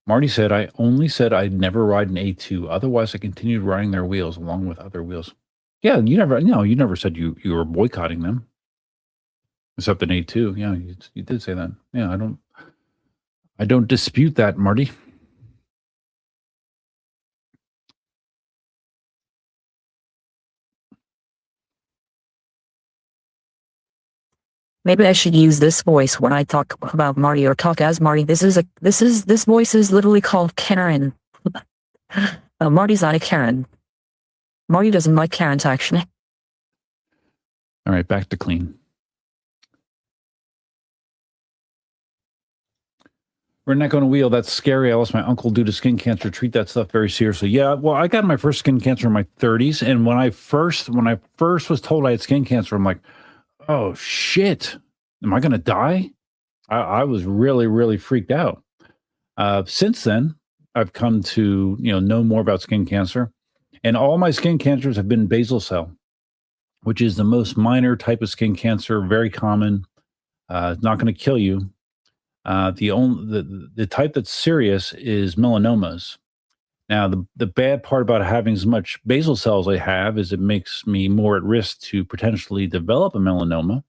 Marty said, "I only said I'd never ride an A2. Otherwise, I continued riding their wheels along with other wheels." Yeah, you never said you were boycotting them. Except an A2. Yeah, you did say that. Yeah, I don't dispute that, Marty. Maybe I should use this voice when I talk about Marty or talk as Marty. This voice is literally called Karen. Marty's not a Karen. Marty doesn't like Karens, actually. All right, back to clean. We're not going to wheel. That's scary. I lost my uncle due to skin cancer. Treat that stuff very seriously. Yeah, well, I got my first skin cancer in my 30s, and when I first was told I had skin cancer, I'm like, oh shit, am I going to die? I was really, really freaked out. Since then, I've come to know more about skin cancer, and all my skin cancers have been basal cell, which is the most minor type of skin cancer, very common. It's not going to kill you. The type that's serious is melanomas. Now, the bad part about having as much basal cells I have is it makes me more at risk to potentially develop a melanoma.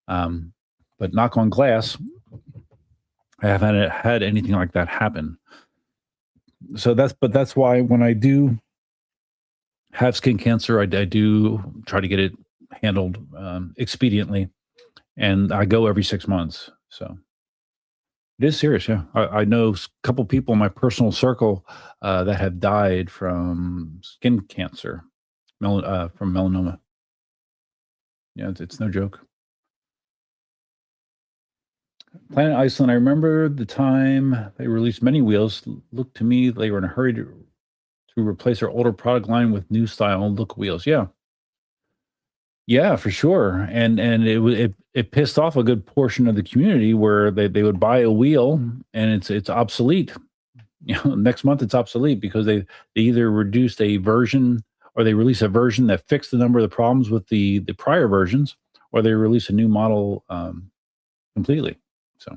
But knock on glass, I haven't had anything like that happen. So that's why when I do have skin cancer, I do try to get it handled expediently, and I go every 6 months. So. It is serious, yeah. I know a couple people in my personal circle that have died from skin cancer, from melanoma. Yeah, it's no joke. Planet Iceland, I remember the time they released many wheels. Looked to me they were in a hurry to replace their older product line with new style look wheels. Yeah, for sure. And it pissed off a good portion of the community where they would buy a wheel and it's obsolete. Next month it's obsolete because they either reduced a version or they release a version that fixed the number of the problems with the prior versions, or they release a new model completely. So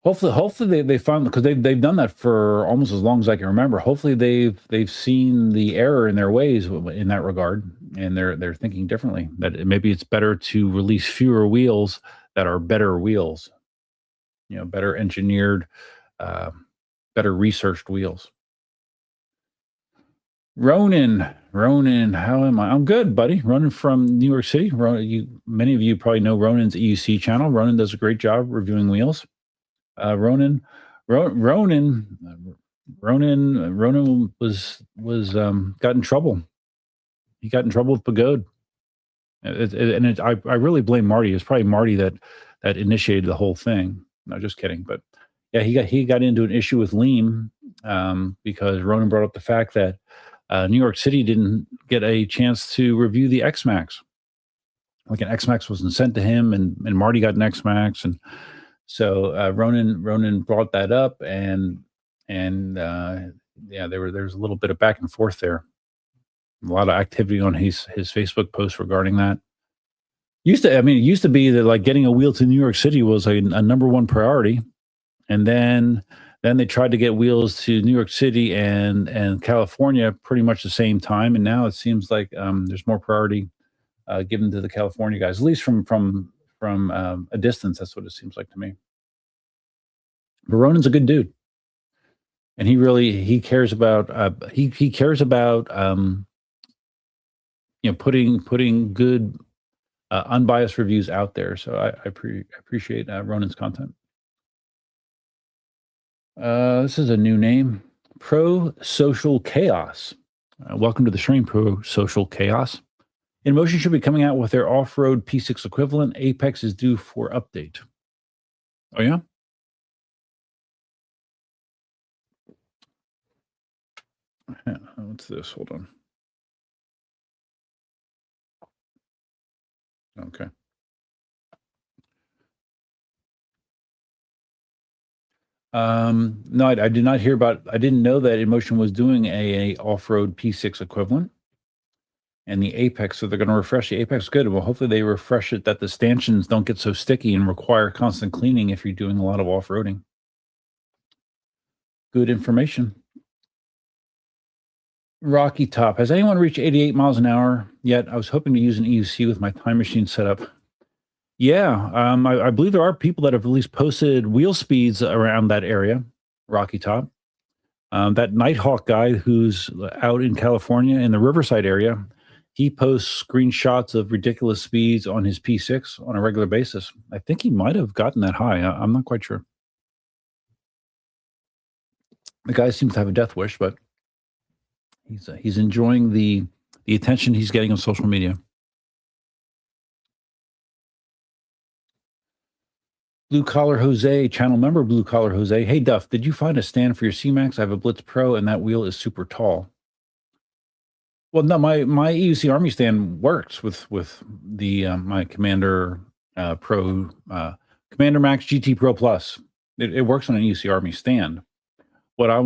hopefully they found, because they've done that for almost as long as I can remember. Hopefully they've seen the error in their ways in that regard, and they're thinking differently. That maybe it's better to release fewer wheels that are better wheels, better engineered, better researched wheels. Ronan, how am I? I'm good, buddy. Ronan from New York City. Many of you probably know Ronan's EUC channel. Ronan does a great job reviewing wheels. Ronan was got in trouble. He got in trouble with Begode, I really blame Marty. It's probably Marty that initiated the whole thing. No, just kidding. But yeah, he got into an issue with Lean because Ronan brought up the fact that New York City didn't get a chance to review the X-Max. Like an X-Max wasn't sent to him, and Marty got an X-Max, and so Ronan brought that up, and yeah, there was a little bit of back and forth there. A lot of activity on his Facebook post regarding that. It used to be that like getting a wheel to New York City was a number one priority, and then they tried to get wheels to New York City and California pretty much the same time, and now it seems like there's more priority given to the California guys, at least from a distance. That's what it seems like to me. But Ronan's a good dude, and he cares about he cares about putting good unbiased reviews out there. So I appreciate Ronan's content. This is a new name, Pro Social Chaos. Welcome to the stream, Pro Social Chaos. InMotion should be coming out with their off-road P6 equivalent. Apex is due for update. Oh yeah. What's this? Hold on. Okay. No, I did not hear about. I didn't know that InMotion was doing a off-road P6 equivalent, and the Apex. So they're going to refresh the Apex. Good. Well, hopefully they refresh it that the stanchions don't get so sticky and require constant cleaning if you're doing a lot of off-roading. Good information. Rocky Top. Has anyone reached 88 miles an hour yet? I was hoping to use an EUC with my time machine setup. Yeah, I believe there are people that have at least posted wheel speeds around that area, Rocky Top. That Nighthawk guy who's out in California in the Riverside area, he posts screenshots of ridiculous speeds on his P6 on a regular basis. I think he might have gotten that high. I'm not quite sure. The guy seems to have a death wish, but he's enjoying the attention he's getting on social media. Blue Collar Jose, channel member Blue Collar Jose. Hey Duff, did you find a stand for your C-Max? I have a Blitz Pro and that wheel is super tall. Well, no, my EUC Army stand works with the my Commander Pro Commander Max GT Pro Plus. It works on an EUC Army stand. What I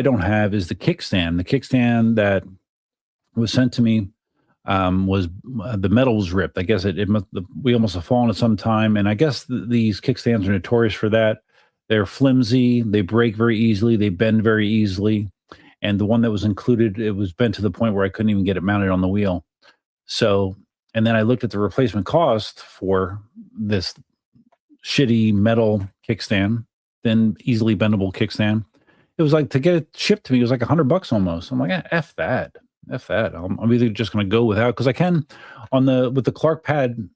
don't have is the kickstand. The kickstand that was sent to me was the metal was ripped. I guess the wheel must have fallen at some time, and I guess these kickstands are notorious for that. They're flimsy, they break very easily, they bend very easily, and the one that was included, it was bent to the point where I couldn't even get it mounted on the wheel. So, and then I looked at the replacement cost for this shitty metal kickstand, then easily bendable kickstand. It was like, to get it shipped to me, it was like $100 almost. I'm like, F that. I'm either just going to go without, because I can with the Clark Pad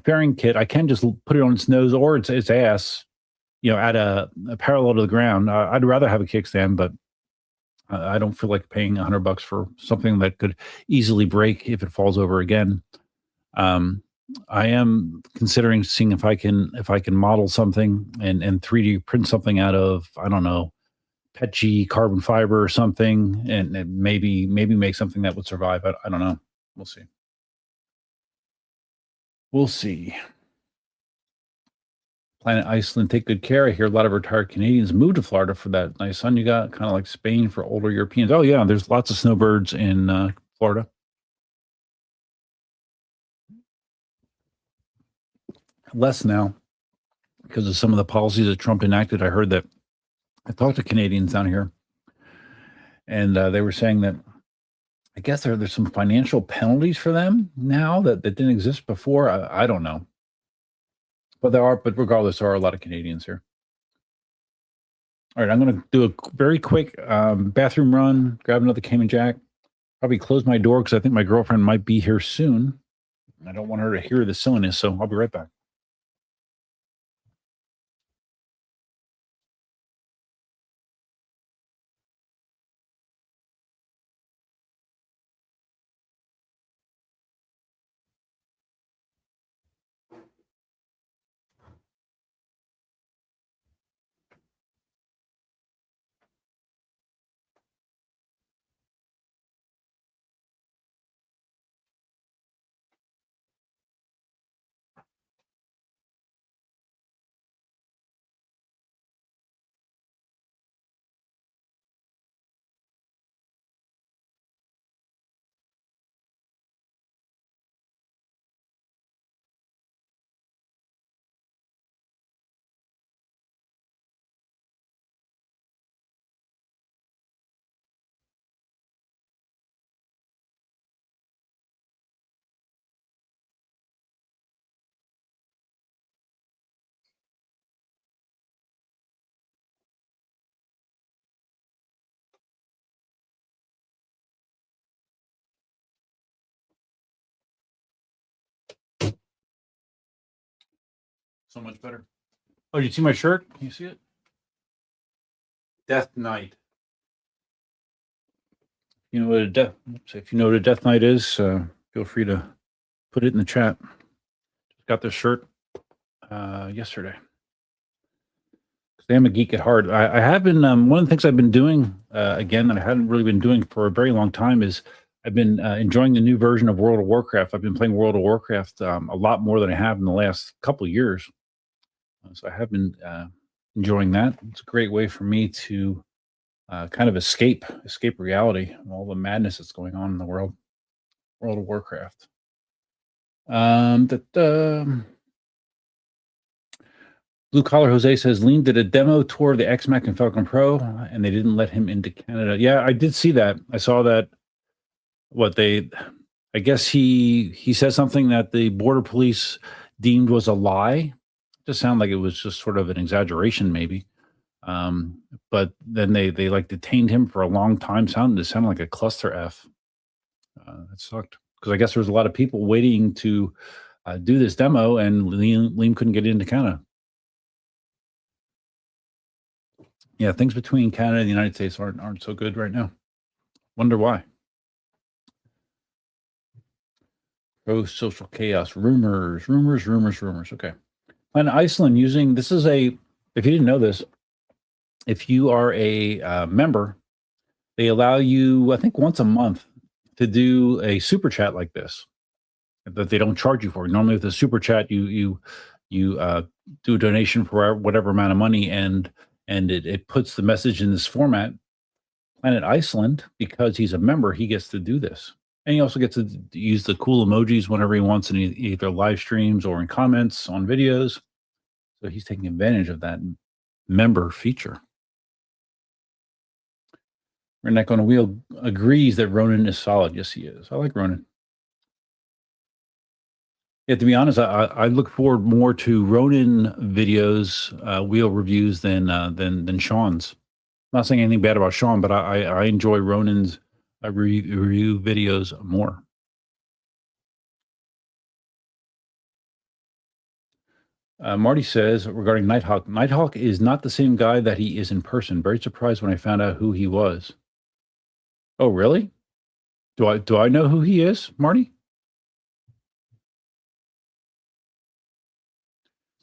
fairing kit, I can just put it on its nose or its ass, at a parallel to the ground. I'd rather have a kickstand, but I don't feel like paying $100 for something that could easily break if it falls over again. I am considering seeing if I can model something and 3D print something out of, I don't know, PETG carbon fiber or something, and maybe make something that would survive. I don't know. We'll see. Planet Iceland, take good care. I hear a lot of retired Canadians move to Florida for that nice sun you got, kind of like Spain for older Europeans. Oh yeah, there's lots of snowbirds in Florida. Less now because of some of the policies that Trump enacted. I heard that. I talked to Canadians down here, and they were saying that I guess there's some financial penalties for them now that didn't exist before. I don't know. But regardless, there are a lot of Canadians here. All right, I'm going to do a very quick bathroom run, grab another Cayman Jack, probably close my door because I think my girlfriend might be here soon. I don't want her to hear the silliness, so I'll be right back. So much better. Oh, you see my shirt? Can you see it? Death Knight. You know what a death? If you know what a Death Knight is, feel free to put it in the chat. Got this shirt yesterday. I'm a geek at heart. I have been one of the things I've been doing again that I hadn't really been doing for a very long time is I've been enjoying the new version of World of Warcraft. I've been playing World of Warcraft a lot more than I have in the last couple of years. So I have been enjoying that. It's a great way for me to kind of escape reality and all the madness that's going on in the world of Warcraft. Blue Collar Jose says Lean did a demo tour of the X-Mac and Falcon Pro, and they didn't let him into Canada. Yeah, I did see that. I saw that. I guess he said something that the border police deemed was a lie. It just sounded like it was just sort of an exaggeration, maybe. But then they like detained him for a long time. It sounded like a cluster F. That sucked because I guess there was a lot of people waiting to do this demo, and Liam couldn't get into Canada. Yeah, things between Canada and the United States aren't so good right now. Wonder why. Pro-social chaos, rumors. Okay. Planet Iceland using, this is if you didn't know this, if you are a member, they allow you, I think once a month, to do a super chat like this that they don't charge you for. Normally with a super chat, you do a donation for whatever amount of money, and it puts the message in this format. Planet Iceland, because he's a member, he gets to do this. And he also gets to use the cool emojis whenever he wants in either live streams or in comments on videos. So he's taking advantage of that member feature. Redneck on a Wheel agrees that Ronan is solid. Yes, he is. I like Ronan. Yeah, to be honest, I look forward more to Ronin videos, wheel reviews than Sean's. I'm not saying anything bad about Sean, but I enjoy Ronin's review videos more. Marty says regarding Nighthawk, Nighthawk is not the same guy that he is in person. Very surprised when I found out who he was. Oh, really? Do I know who he is, Marty?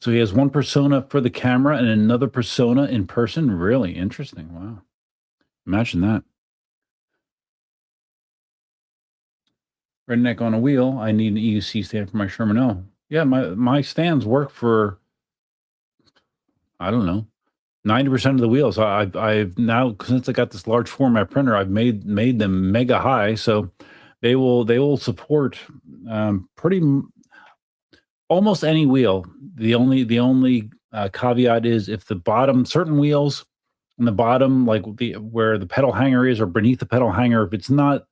So he has one persona for the camera and another persona in person. Really interesting. Wow. Imagine that. Redneck on a Wheel. I need an EUC stand for my Sherman L. Yeah, my stands work for, I don't know, 90% of the wheels. I've now, since I got this large format printer, I've made them mega high, so they will support almost any wheel. The only caveat is if the bottom, certain wheels on the bottom, like where the pedal hanger is or beneath the pedal hanger, if it's not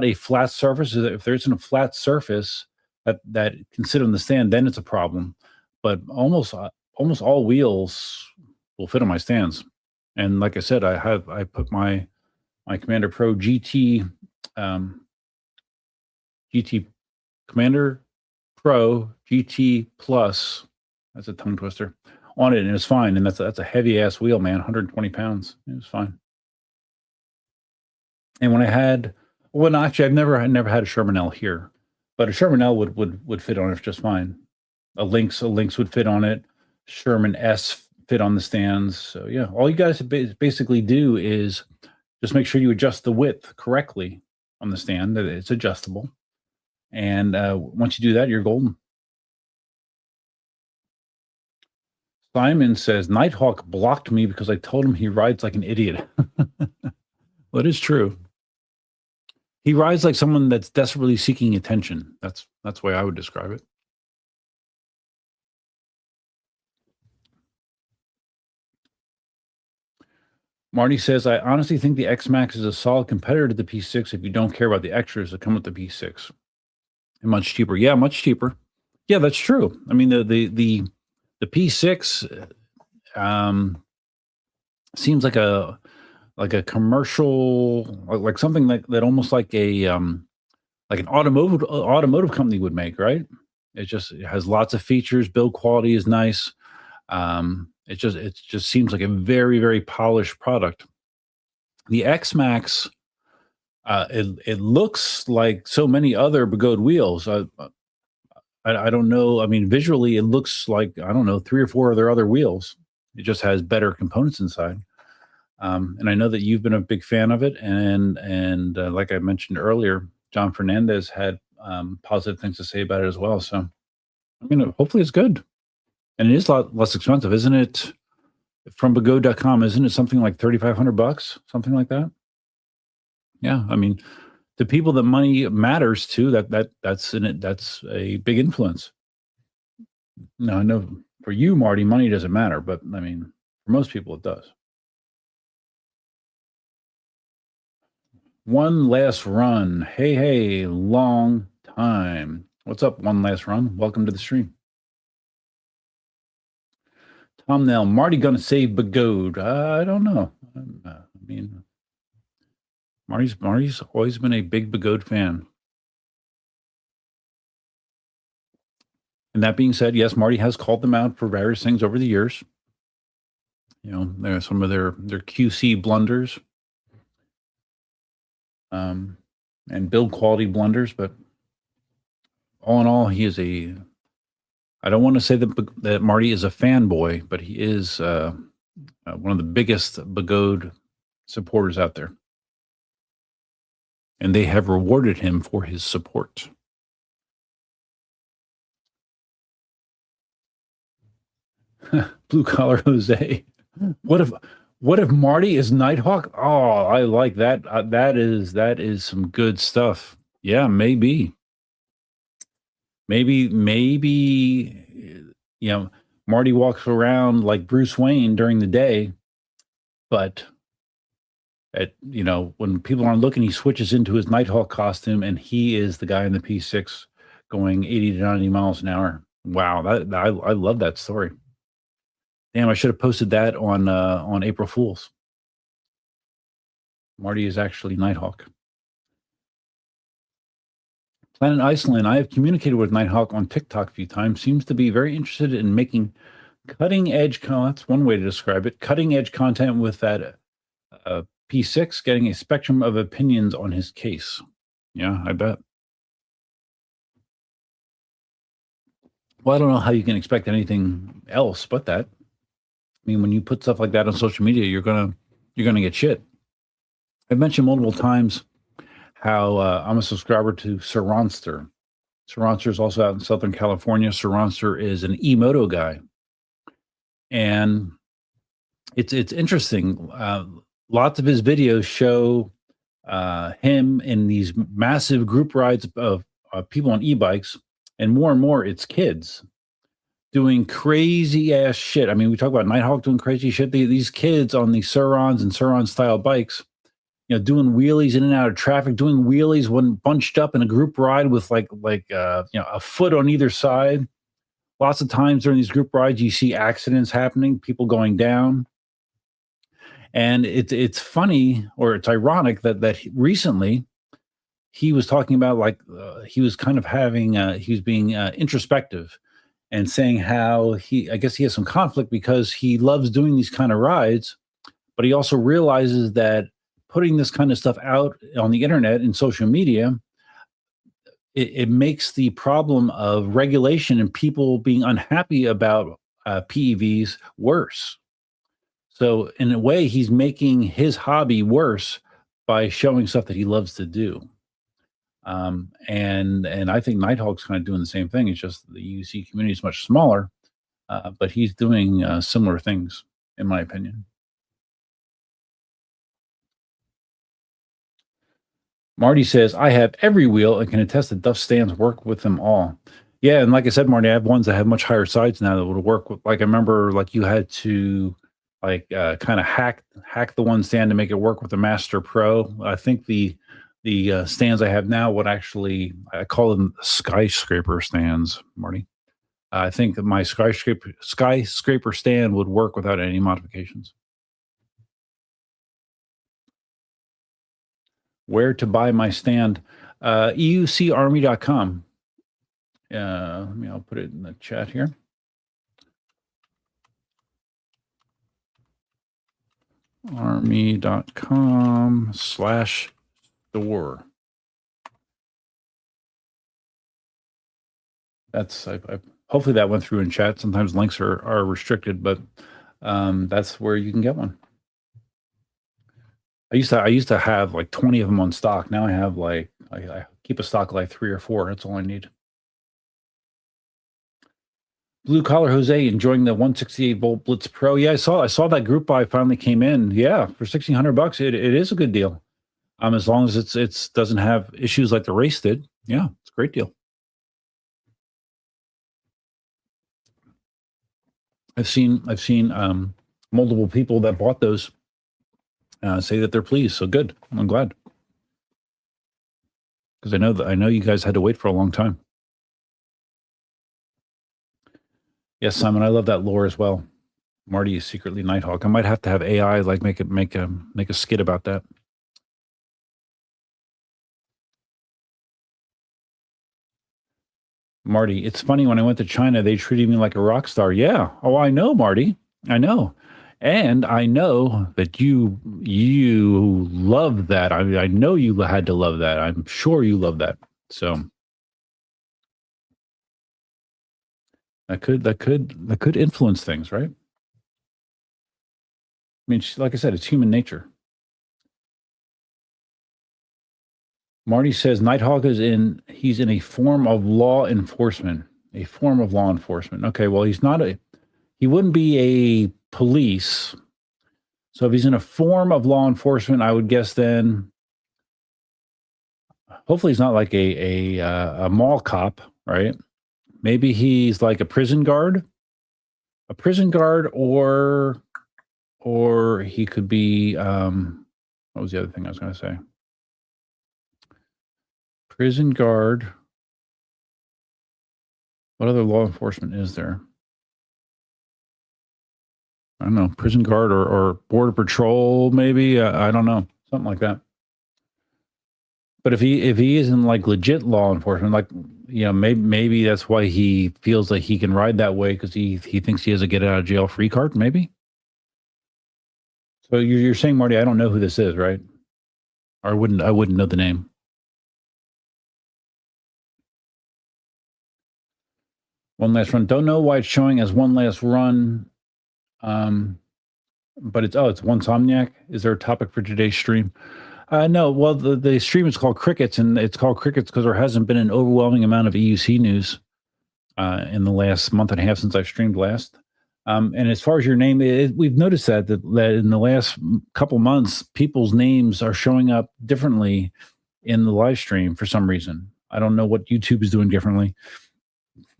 a flat surface, if there isn't a flat surface that can sit on the stand, then it's a problem. But almost all wheels will fit on my stands. And like I said, I put my Commander Pro GT Commander Pro GT Plus, that's a tongue twister, on it, and it's fine. And that's a heavy ass wheel, man, 120 pounds. It was fine. And when I had, well, no, actually, I've never had a Sherman L here, but a Sherman L would fit on it just fine. A Lynx would fit on it. Sherman S fit on the stands. So yeah, all you guys basically do is just make sure you adjust the width correctly on the stand, that it's adjustable. And once you do that, you're golden. Simon says, Nighthawk blocked me because I told him he rides like an idiot. Well, it is true. He rides like someone that's desperately seeking attention. That's the way I would describe it. Marty says, I honestly think the X-Max is a solid competitor to the P6 if you don't care about the extras that come with the P6. And much cheaper. Yeah, much cheaper. Yeah, that's true. I mean, the P6 seems like a commercial, like something that almost like an automotive company would make, right? it has lots of features. Build quality is nice. It just seems like a very, very polished product. The X-Max, it looks like so many other Begode wheels. I don't know. I mean, visually, it looks like, I don't know, 3 or 4 of their other wheels. It just has better components inside. And I know that you've been a big fan of it. And like I mentioned earlier, John Fernandez had positive things to say about it as well. So, I mean, hopefully it's good. And it is a lot less expensive, isn't it? From Begode.com, isn't it something like $3,500, something like that? Yeah, I mean, the people that money matters to, that's in it. That's a big influence. Now, I know for you, Marty, money doesn't matter, but I mean, for most people, it does. One last run. Hey, long time. What's up, one last run? Welcome to the stream. Tom Nell, Marty gonna save Begode? I don't know. I mean, Marty's always been a big Begode fan. And that being said, yes, Marty has called them out for various things over the years. You know, there are some of their QC blunders, and build quality blunders. But all in all, he is a. I don't want to say that Marty is a fanboy, but he is one of the biggest Begode supporters out there. And they have rewarded him for his support. Blue collar Jose. What if Marty is Nighthawk? Oh, I like that. That is some good stuff. Yeah, maybe, you know, Marty walks around like Bruce Wayne during the day, but when people aren't looking, he switches into his Nighthawk costume, and he is the guy in the P6 going 80 to 90 miles an hour. Wow, I love that story. Damn, I should have posted that on April Fool's. Marty is actually Nighthawk. Planet Iceland, I have communicated with Nighthawk on TikTok a few times. Seems to be very interested in making cutting edge that's one way to describe it. Cutting edge content with that P6, getting a spectrum of opinions on his case. Yeah, I bet. Well, I don't know how you can expect anything else but that. I mean, when you put stuff like that on social media, you're gonna get shit. I've mentioned multiple times how I'm a subscriber to Saronster. Saronster is also out in Southern California. Saronster is an Emoto guy, and it's interesting. Lots of his videos show him in these massive group rides of people on e-bikes, and more it's kids doing crazy ass shit. I mean, we talk about Nighthawk doing crazy shit. These kids on these Surons and Suron style bikes, doing wheelies in and out of traffic, doing wheelies when bunched up in a group ride with like a foot on either side. Lots of times during these group rides, you see accidents happening, people going down. And it's funny, or it's ironic that recently he was talking about he was kind of having he was being introspective and saying how I guess he has some conflict because he loves doing these kind of rides, but he also realizes that putting this kind of stuff out on the internet and social media, it makes the problem of regulation and people being unhappy about PEVs worse. So in a way, he's making his hobby worse by showing stuff that he loves to do. And I think Nighthawk's kind of doing the same thing. It's just the UC community is much smaller, but he's doing similar things, in my opinion. Marty says, I have every wheel and can attest that Duff stands work with them all. Yeah, and like I said, Marty, I have ones that have much higher sides now that would work with. Like I remember, you had to kind of hack the one stand to make it work with the Master Pro. I think the stands I have now would actually, I call them skyscraper stands, Marty. I think that my skyscraper stand would work without any modifications. Where to buy my stand? EUCarmy.com. I'll put it in the chat here. Army.com/store. That's I hopefully that went through in chat. Sometimes links are restricted, but that's where you can get one. I used to have like 20 of them on stock. Now I have like I keep a stock of like 3 or 4. That's all I need. Blue Collar Jose enjoying the 168 volt Blitz Pro. Yeah, I saw that group buy finally came in. Yeah, for $1,600, it is a good deal. As long as it's doesn't have issues like the race did. Yeah, it's a great deal. I've seen multiple people that bought those say that they're pleased. So good. I'm glad, because I know you guys had to wait for a long time. Yes, Simon, I love that lore as well. Marty is secretly Nighthawk. I might have to have AI like make a skit about that. Marty, it's funny, when I went to China, they treated me like a rock star. Yeah. Oh, I know, Marty. I know. And I know that you love that. I know you had to love that. I'm sure you love that. So that could influence things, right? I mean, like I said, it's human nature. Marty says Nighthawk he's in a form of law enforcement. A form of law enforcement. Okay, well, he wouldn't be a police. So if he's in a form of law enforcement, I would guess then hopefully he's not like a mall cop, right? Maybe he's like a prison guard. Or he could be what was the other thing I was going to say? Prison guard. What other law enforcement is there? I don't know. Prison guard or border patrol, maybe. I don't know. Something like that. But if he isn't like legit law enforcement, like, maybe that's why he feels like he can ride that way, because he thinks he has a get out of jail free card, maybe. So you're saying, Marty, I don't know who this is, right? Or I wouldn't know the name. One last run. Don't know why it's showing as one last run. But it's One Somniac. Is there a topic for today's stream? No. Well, the stream is called Crickets, and it's called Crickets because there hasn't been an overwhelming amount of EUC news in the last month and a half since I streamed last. And as far as your name, we've noticed that in the last couple months, people's names are showing up differently in the live stream for some reason. I don't know what YouTube is doing differently,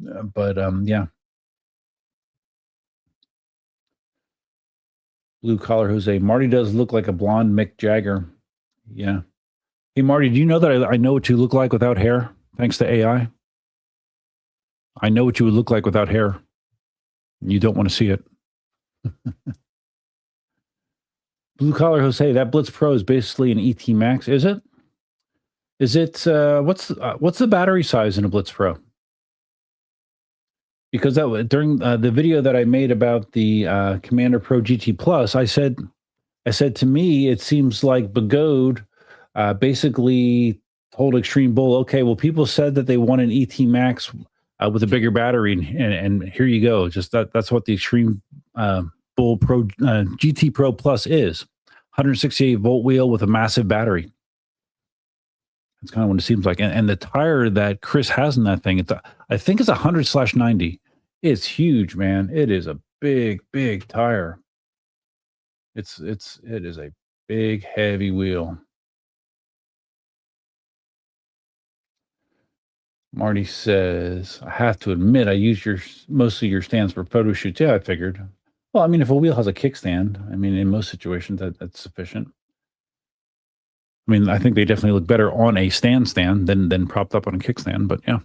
but yeah. Blue Collar Jose. Marty does look like a blonde Mick Jagger. Yeah. Hey, Marty, do you know that I know what you look like without hair, thanks to AI? I know what you would look like without hair. You don't want to see it. Blue Collar Jose, that Blitz Pro is basically an ET Max, is it? Is it, what's the battery size in a Blitz Pro? Because during the video that I made about the Commander Pro GT Plus, I said to me, it seems like Begode basically told Extreme Bull, okay, well, people said that they want an ET Max with a bigger battery, and here you go. Just that's what the Extreme Bull Pro GT Pro Plus is. 168 volt wheel with a massive battery. That's kind of what it seems like. And the tire that Chris has in that thing, I think it's 100/90. It's huge, man. It is a big, big tire. It is a big, heavy wheel. Marty says, I have to admit, I use most of your stands for photo shoots. Yeah, I figured. Well, I mean, if a wheel has a kickstand, I mean, in most situations, that's sufficient. I mean, I think they definitely look better on a stand than propped up on a kickstand, but yeah.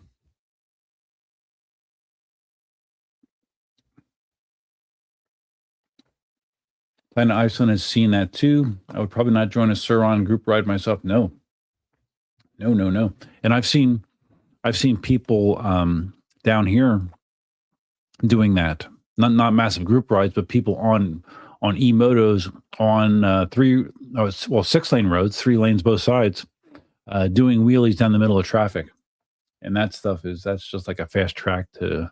Planet Iceland has seen that too. I would probably not join a Suron group ride myself. No. And I've seen I've seen people down here doing that. Not massive group rides, but people on e-motos on 6-lane roads, 3 lanes both sides, doing wheelies down the middle of traffic. And that's just like a fast track to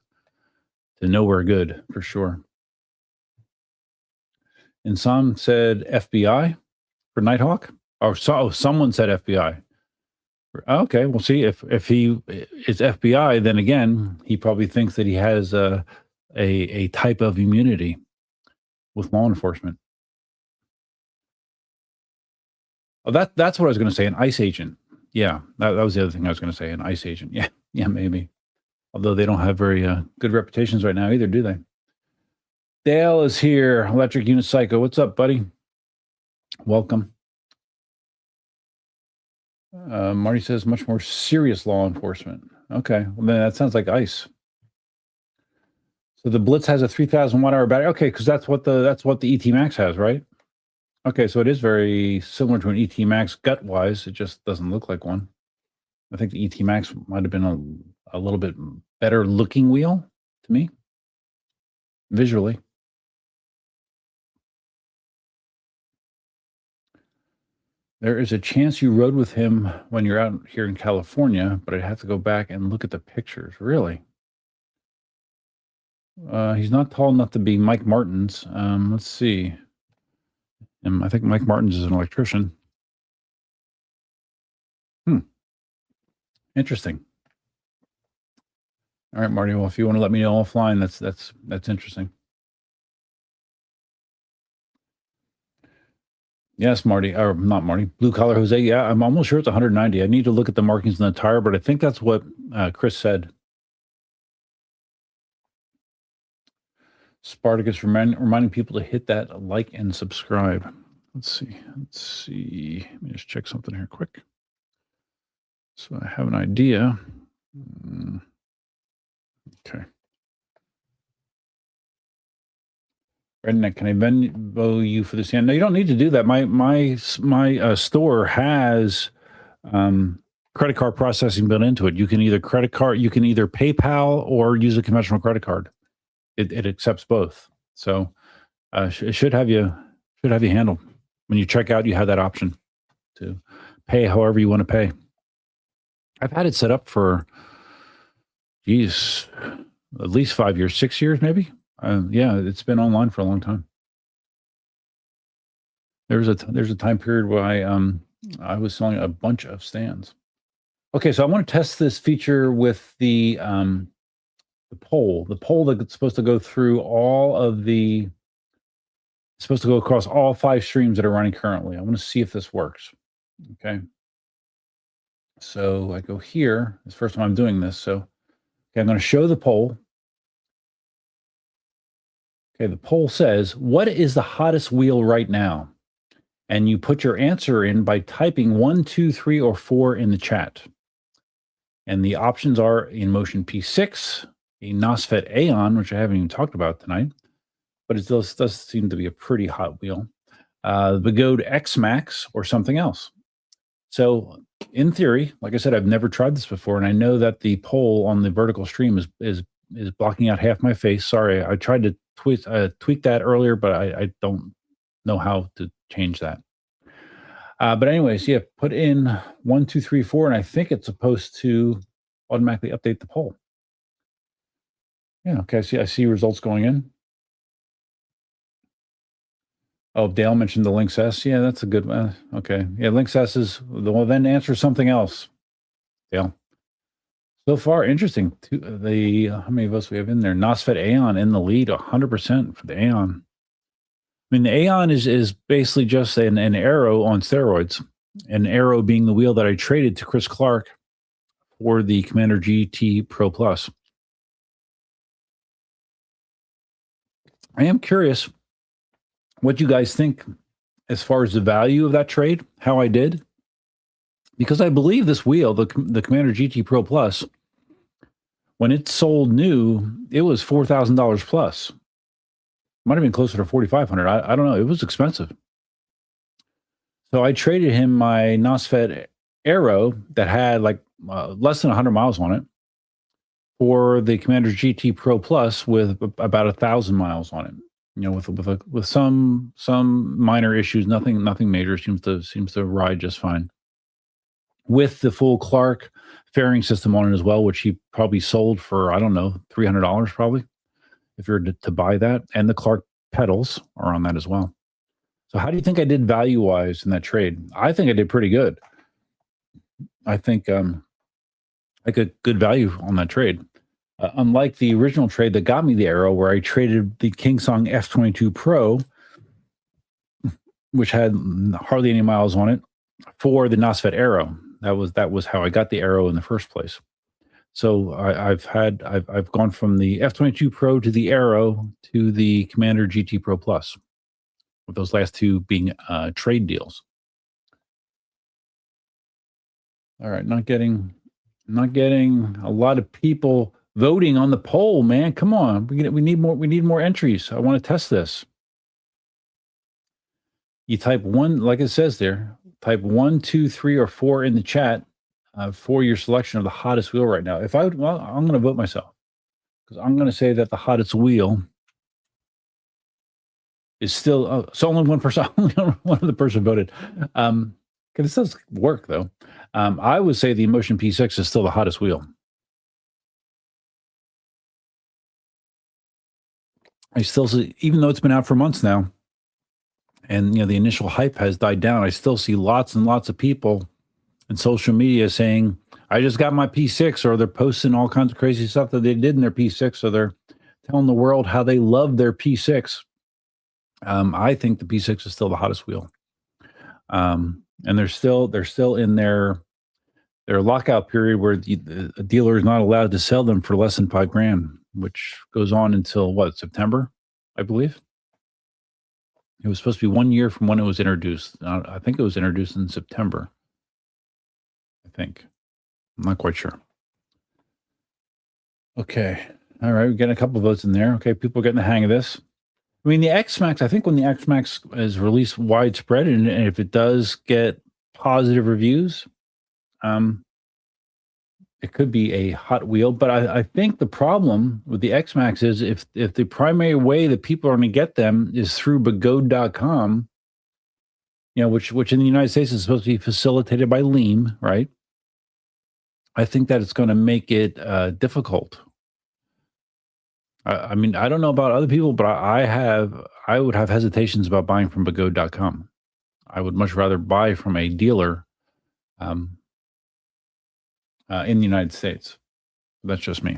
nowhere good for sure. And some said FBI for Nighthawk. Someone said FBI. Okay, we'll see if he is FBI. Then again, he probably thinks that he has a type of immunity with law enforcement. Oh, that's what I was going to say. An ICE agent. Yeah, that was the other thing I was going to say. An ICE agent. Yeah, maybe. Although they don't have very good reputations right now either, do they? Dale is here. Electric Unit Psycho. What's up, buddy? Welcome. Marty says much more serious law enforcement. Okay, well then that sounds like ICE. So the Blitz has a 3,000 watt hour battery. Okay, because that's what the ET Max has, right? Okay, so it is very similar to an ET Max gut wise. It just doesn't look like one. I think the ET Max might have been a little bit better looking wheel to me, visually. There is a chance you rode with him when you're out here in California, but I'd have to go back and look at the pictures. Really? He's not tall enough to be Mike Martins. Let's see. I think Mike Martins is an electrician. Interesting. All right, Marty. Well, if you want to let me know offline, that's interesting. Yes, Marty, or not Marty, Blue Collar Jose. Yeah, I'm almost sure it's 190. I need to look at the markings on the tire, but I think that's what Chris said. Spartacus reminding people to hit that like and subscribe. Let's see. Let me just check something here quick. So I have an idea. Okay. Redneck, can I Venmo you for this? No, you don't need to do that. My store has credit card processing built into it. You can either PayPal or use a conventional credit card. It accepts both. So it should have you handled. When you check out, you have that option to pay however you want to pay. I've had it set up for, at least 5 years, 6 years, maybe. Yeah, it's been online for a long time. There's a time period where I was selling a bunch of stands. Okay, so I want to test this feature with the pole that's supposed to go through supposed to go across all 5 streams that are running currently. I want to see if this works. Okay. So I go here. It's the first time I'm doing this. So okay, I'm going to show the poll. Okay, the poll says, what is the hottest wheel right now? And you put your answer in by typing 1, 2, 3, or 4 in the chat. And the options are InMotion P6, a NOSFET Aeon, which I haven't even talked about tonight, but it does seem to be a pretty hot wheel. The Begode X Max or something else. So in theory, like I said, I've never tried this before, and I know that the poll on the vertical stream is blocking out half my face. Sorry, I tried to tweak that earlier, but I don't know how to change that. But anyways, yeah, put in 1, 2, 3, 4, and I think it's supposed to automatically update the poll. Yeah, okay, I see results going in. Oh, Dale mentioned the Lynx S. Yeah, that's a good one. Okay. Yeah, Lynx S is, well, then answer something else, Dale. So far, interesting. How many of us we have in there? NOSFET Aeon in the lead, 100% for the Aeon. I mean, the Aeon is basically just an Arrow on steroids. An Arrow being the wheel that I traded to Chris Clark for the Commander GT Pro Plus. I am curious what you guys think as far as the value of that trade, how I did. Because I believe this wheel, the Commander GT Pro Plus, when it sold new, it was $4,000 plus. Might have been closer to $4,500. I don't know. It was expensive. So I traded him my NOSFET Arrow that had like less than 100 miles on it, for the Commander GT Pro Plus with about 1,000 miles on it. You know, with some minor issues, nothing major. Seems to ride just fine. With the full Clark fairing system on it as well, which he probably sold for, I don't know, $300 probably, if you're to buy that. And the Clark pedals are on that as well. So how do you think I did value-wise in that trade? I think I did pretty good. I think I got good value on that trade. Unlike the original trade that got me the Arrow, where I traded the Kingsong F22 Pro, which had hardly any miles on it, for the NOSFET Arrow. That was how I got the Arrow in the first place. So I've gone from the F22 Pro to the Arrow to the Commander GT Pro Plus, with those last two being trade deals. All right, not getting a lot of people voting on the poll, man. Come on, we need more entries. I want to test this. You type one, like it says there. Type 1, 2, 3, or 4 in the chat for your selection of the hottest wheel right now. I'm going to vote myself, because I'm going to say that the hottest wheel is still. So only one person, only one other person voted. Because this does work though. I would say the Emotion P6 is still the hottest wheel. I still see, even though it's been out for months now, and the initial hype has died down, I still see lots and lots of people in social media saying, I just got my P6, or they're posting all kinds of crazy stuff that they did in their P6, so they're telling the world how they love their P6. I think the P6 is still the hottest wheel. And they're still in their lockout period where the dealer is not allowed to sell them for less than $5,000, which goes on until September, I believe. It was supposed to be 1 year from when it was introduced. I think it was introduced in September. I think. I'm not quite sure. Okay. All right. We're getting a couple of votes in there. Okay. People are getting the hang of this. I mean, the X-Max, I think when the X-Max is released widespread, and if it does get positive reviews, it could be a hot wheel. But I think the problem with the X-Max is if the primary way that people are going to get them is through Begode.com, which in the United States is supposed to be facilitated by Leem, right? I think that it's going to make it difficult. I mean, I don't know about other people, but I would have hesitations about buying from Begode.com. I would much rather buy from a dealer in the United States. That's just me.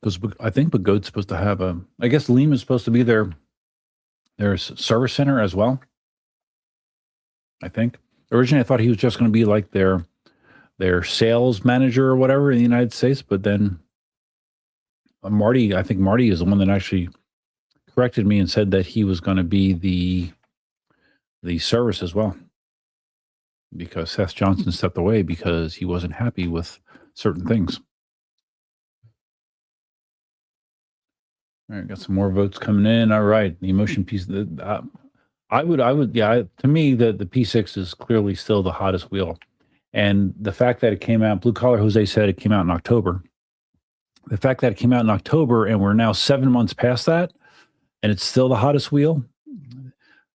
Because I think Begode's supposed to have I guess Leem is supposed to be their service center as well. I think. Originally, I thought he was just going to be like their sales manager or whatever in the United States, but then I think Marty is the one that actually corrected me and said that he was going to be the service as well, because Seth Johnson stepped away because he wasn't happy with certain things. All right, got some more votes coming in. All right, the Emotion piece. I would, yeah. To me, the P6 is clearly still the hottest wheel, and the fact that it came out, Blue Collar Jose said it came out in October. The fact that it came out in October and we're now 7 months past that, and it's still the hottest wheel.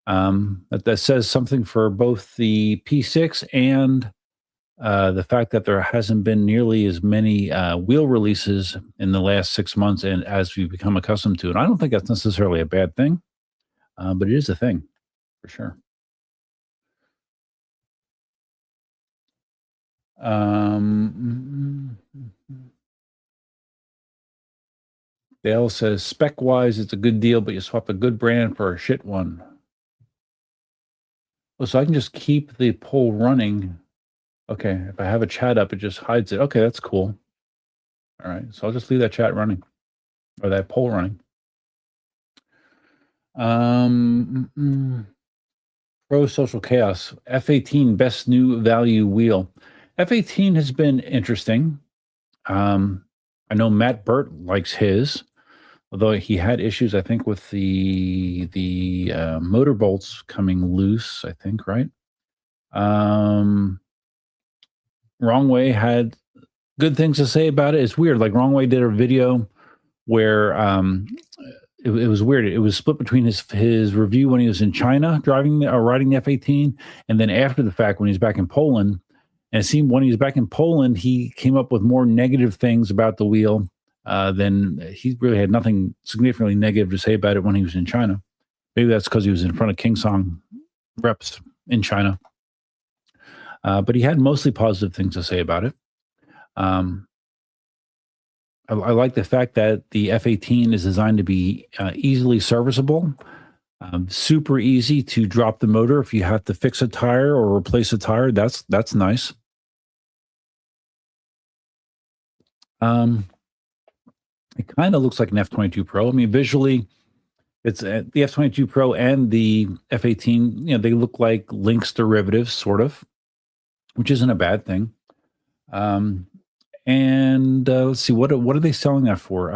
That says something for both the P6 and the fact that there hasn't been nearly as many wheel releases in the last 6 months, and as we've become accustomed to. And I don't think that's necessarily a bad thing, but it is a thing for sure. Dale says, spec-wise, it's a good deal, but you swap a good brand for a shit one. Oh, so I can just keep the poll running. Okay, if I have a chat up, it just hides it. Okay, that's cool. All right, so I'll just leave that chat running, or that poll running. Pro Social Chaos, F18 best new value wheel. F18 has been interesting. I know Matt Burt likes his. Although he had issues, I think, with the motor bolts coming loose. I think, right? Wrong Way had good things to say about it. It's weird. Like Wrong Way did a video where it was weird. It was split between his review when he was in China riding the F-18, and then after the fact when he's back in Poland. And it seemed when he was back in Poland, he came up with more negative things about the wheel than he really had nothing significantly negative to say about it when he was in China. Maybe that's because he was in front of King Song reps in China. But he had mostly positive things to say about it. I like the fact that the F-18 is designed to be easily serviceable, super easy to drop the motor if you have to fix a tire or replace a tire. That's nice. It kind of looks like an F-22 Pro. I mean, visually, it's the F-22 Pro and the F-18. You know, they look like Lynx derivatives, sort of, which isn't a bad thing. And let's see, what are they selling that for?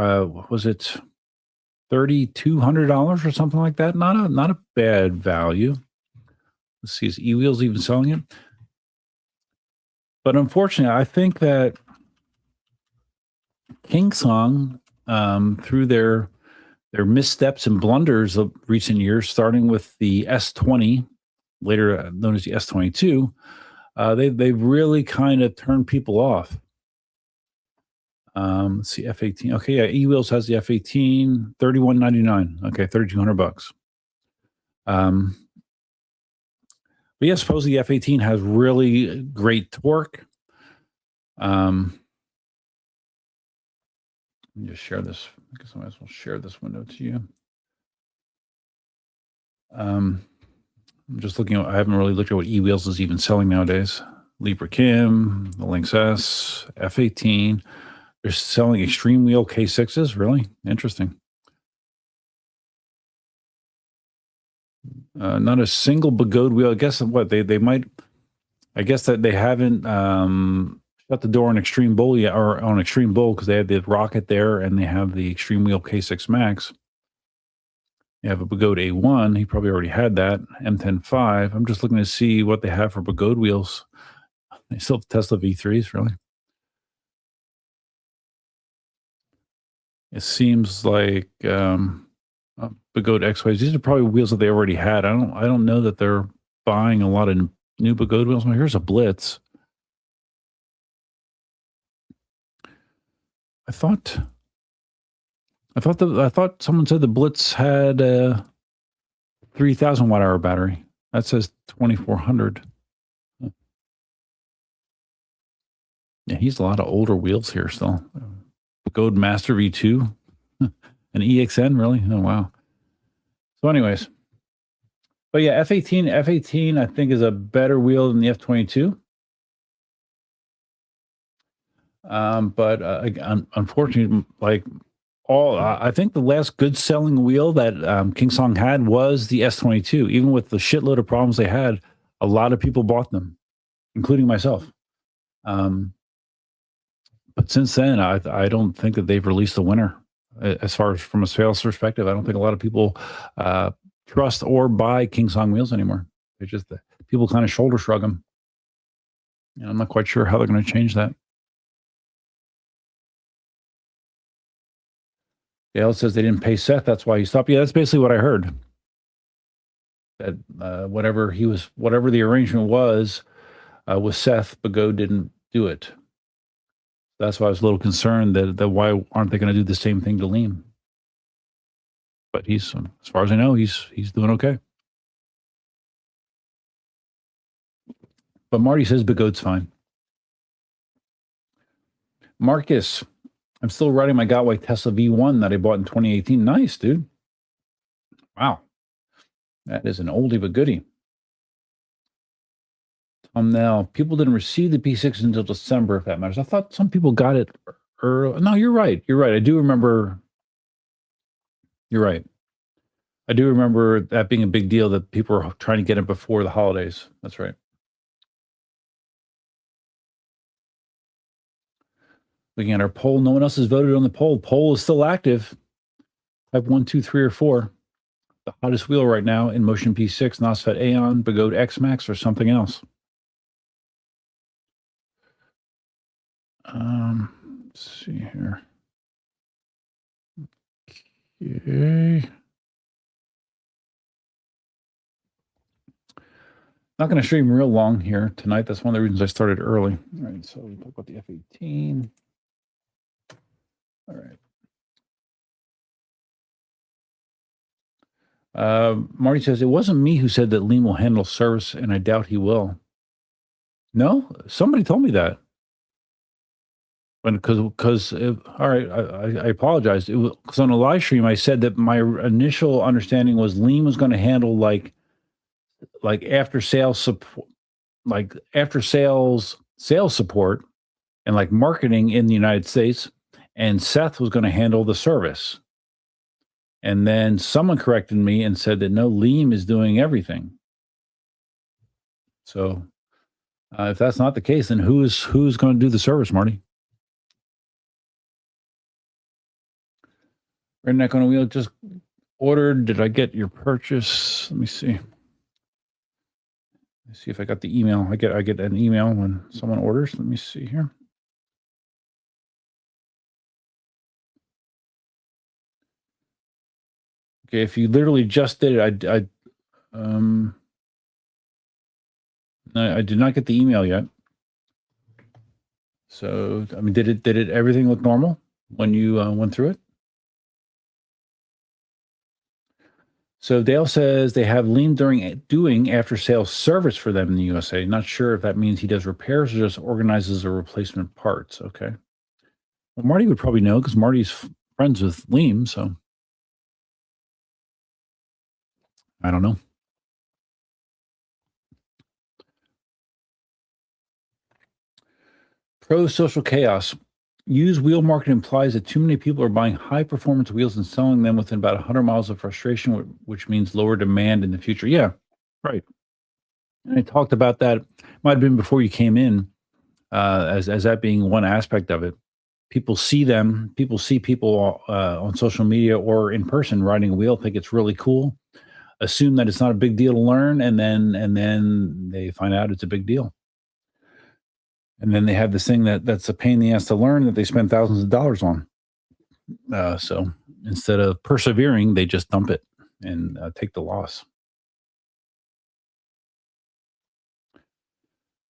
Was it $3,200 or something like that? Not a bad value. Let's see, is eWheels even selling it? But unfortunately, I think that King Song, through their missteps and blunders of recent years, starting with the S20, later known as the S22, they've really kind of turned people off. Let's see, F-18. Okay, yeah, eWheels has the F-18, $3,199. Okay, $3,200. But yeah, supposedly the F-18 has really great torque. Let me just share this. I guess I might as well share this window to you. I'm just looking at, I haven't really looked at what eWheels is even selling nowadays. Libra Kim, the Lynx S, F-18. They're selling extreme wheel K6s. Really interesting. Not a single Begode wheel. I guess what they might. I guess that they haven't shut the door on Extreme Bull yet, or on Extreme Bull, because they had the Rocket there and they have the Extreme Wheel K6 Max. You have a Begode A1. He probably already had that. M10.5. I'm just looking to see what they have for Begode wheels. They still have Tesla V3s, really. It seems like Begode X-Ways. These are probably wheels that they already had. I don't know that they're buying a lot of new Begode wheels. Well, here's a Blitz. I thought someone said the Blitz had a 3,000 watt hour battery. That says 2,400. Yeah, he's a lot of older wheels here still. Begode Master V2, an EXN, really? Oh wow. So, anyways, but yeah, F-18 I think is a better wheel than the F-22. But unfortunately, like I think the last good selling wheel that King Song had was the S-22. Even with the shitload of problems they had, a lot of people bought them, including myself. But since then, I don't think that they've released a winner. As far as from a sales perspective, I don't think a lot of people trust or buy King Song wheels anymore. They're just people kind of shoulder shrug them. And I'm not quite sure how they're going to change that. Dale says they didn't pay Seth. That's why he stopped. Yeah, that's basically what I heard. That whatever the arrangement was with Seth, Begode didn't do it. That's why I was a little concerned that why aren't they going to do the same thing to Liam? But he's, as far as I know, he's doing okay. But Marty says Begode's fine. Marcus, I'm still riding my Gotway Tesla V1 that I bought in 2018. Nice, dude. Wow. That is an oldie but goodie. Now, people didn't receive the P6 until December, if that matters. I thought some people got it early. No, you're right. You're right. I do remember. You're right. I do remember that being a big deal, that people were trying to get it before the holidays. That's right. Looking at our poll, no one else has voted on the poll. Poll is still active. Type 1, 2, 3, or 4. The hottest wheel right now in Motion P6, NOSFET Aeon, Begode X-Max, or something else. Let's see here. Okay. Not going to stream real long here tonight. That's one of the reasons I started early. All right, so we talk about the F-18. All right. Marty says, it wasn't me who said that Liam will handle service, and I doubt he will. No? Somebody told me that. Because all right, I apologize. Because on a live stream, I said that my initial understanding was Liam was going to handle like after sales support, like after sales support, and like marketing in the United States, and Seth was going to handle the service. And then someone corrected me and said that no, Liam is doing everything. So if that's not the case, then who's going to do the service, Marty? Redneck on a Wheel just ordered. Did I get your purchase? Let me see. Let's see if I got the email. I get an email when someone orders. Let me see here. Okay, if you literally just did it, I did not get the email yet. So I mean, did everything look normal when you went through it? So Dale says they have Liam doing after sales service for them in the USA. Not sure if that means he does repairs or just organizes the replacement parts. Okay. Well, Marty would probably know because Marty's friends with Liam. So I don't know. Pro social chaos. Used wheel market implies that too many people are buying high performance wheels and selling them within about 100 miles of frustration, which means lower demand in the future. Yeah, right. And I talked about that. Might have been before you came in, as that being one aspect of it. People see them. People see people on social media or in person riding a wheel, think it's really cool, assume that it's not a big deal to learn, and then they find out it's a big deal. And then they have this thing that's a pain in the ass to learn that they spend thousands of dollars on. So instead of persevering, they just dump it and take the loss.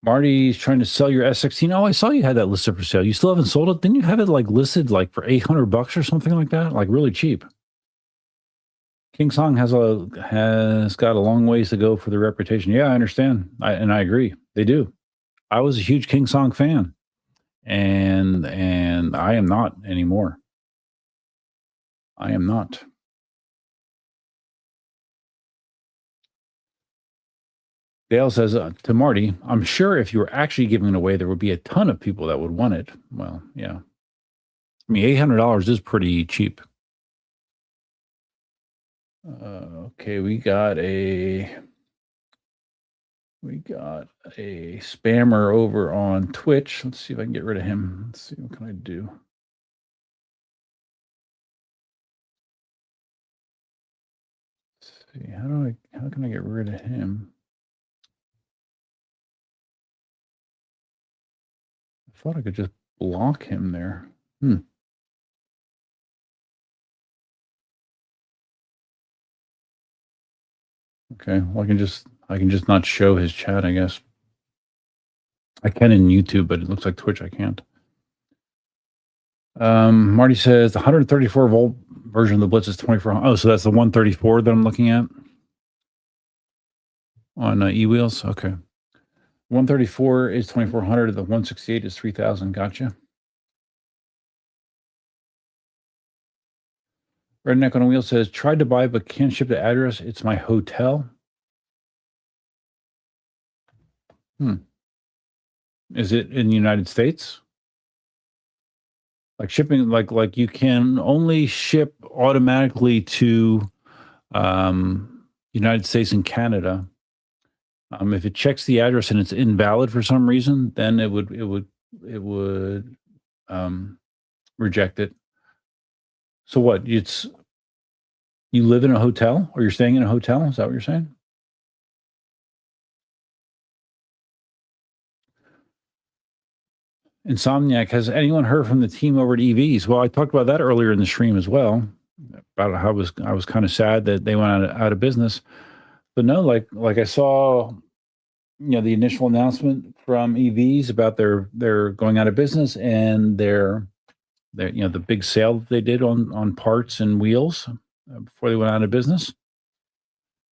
Marty's trying to sell your S16. Oh, I saw you had that listed for sale. You still haven't sold it? Didn't you have it like listed like for $800 or something like that? Like really cheap. King Song has got a long ways to go for the reputation. Yeah, I understand. I agree. They do. I was a huge King Song fan, and I am not anymore. I am not. Dale says to Marty, I'm sure if you were actually giving it away, there would be a ton of people that would want it. Well, yeah. I mean, $800 is pretty cheap. Okay, we got a spammer over on Twitch. Let's see if I can get rid of him. Let's see, what can I do? Let's see, how can I get rid of him? I thought I could just block him there. Okay, well, I can just not show his chat, I guess. I can in YouTube, but it looks like Twitch I can't. Marty says the 134 volt version of the Blitz is 2400. Oh, so that's the 134 that I'm looking at on e-wheels. Okay, 134 is 2400. The 168 is 3000. Gotcha. Redneck on a Wheel says, tried to buy but can't ship the address. It's my hotel. Is it in the United States? Like shipping, like you can only ship automatically to United States and Canada. If it checks the address and it's invalid for some reason, then it would reject it. So what? You live in a hotel, or you're staying in a hotel? Is that what you're saying? Insomniac, has anyone heard from the team over at EVs? Well, I talked about that earlier in the stream as well, about how I was kind of sad that they went out of business. But no, like I saw, the initial announcement from EVs about their going out of business, and their the big sale that they did on parts and wheels before they went out of business.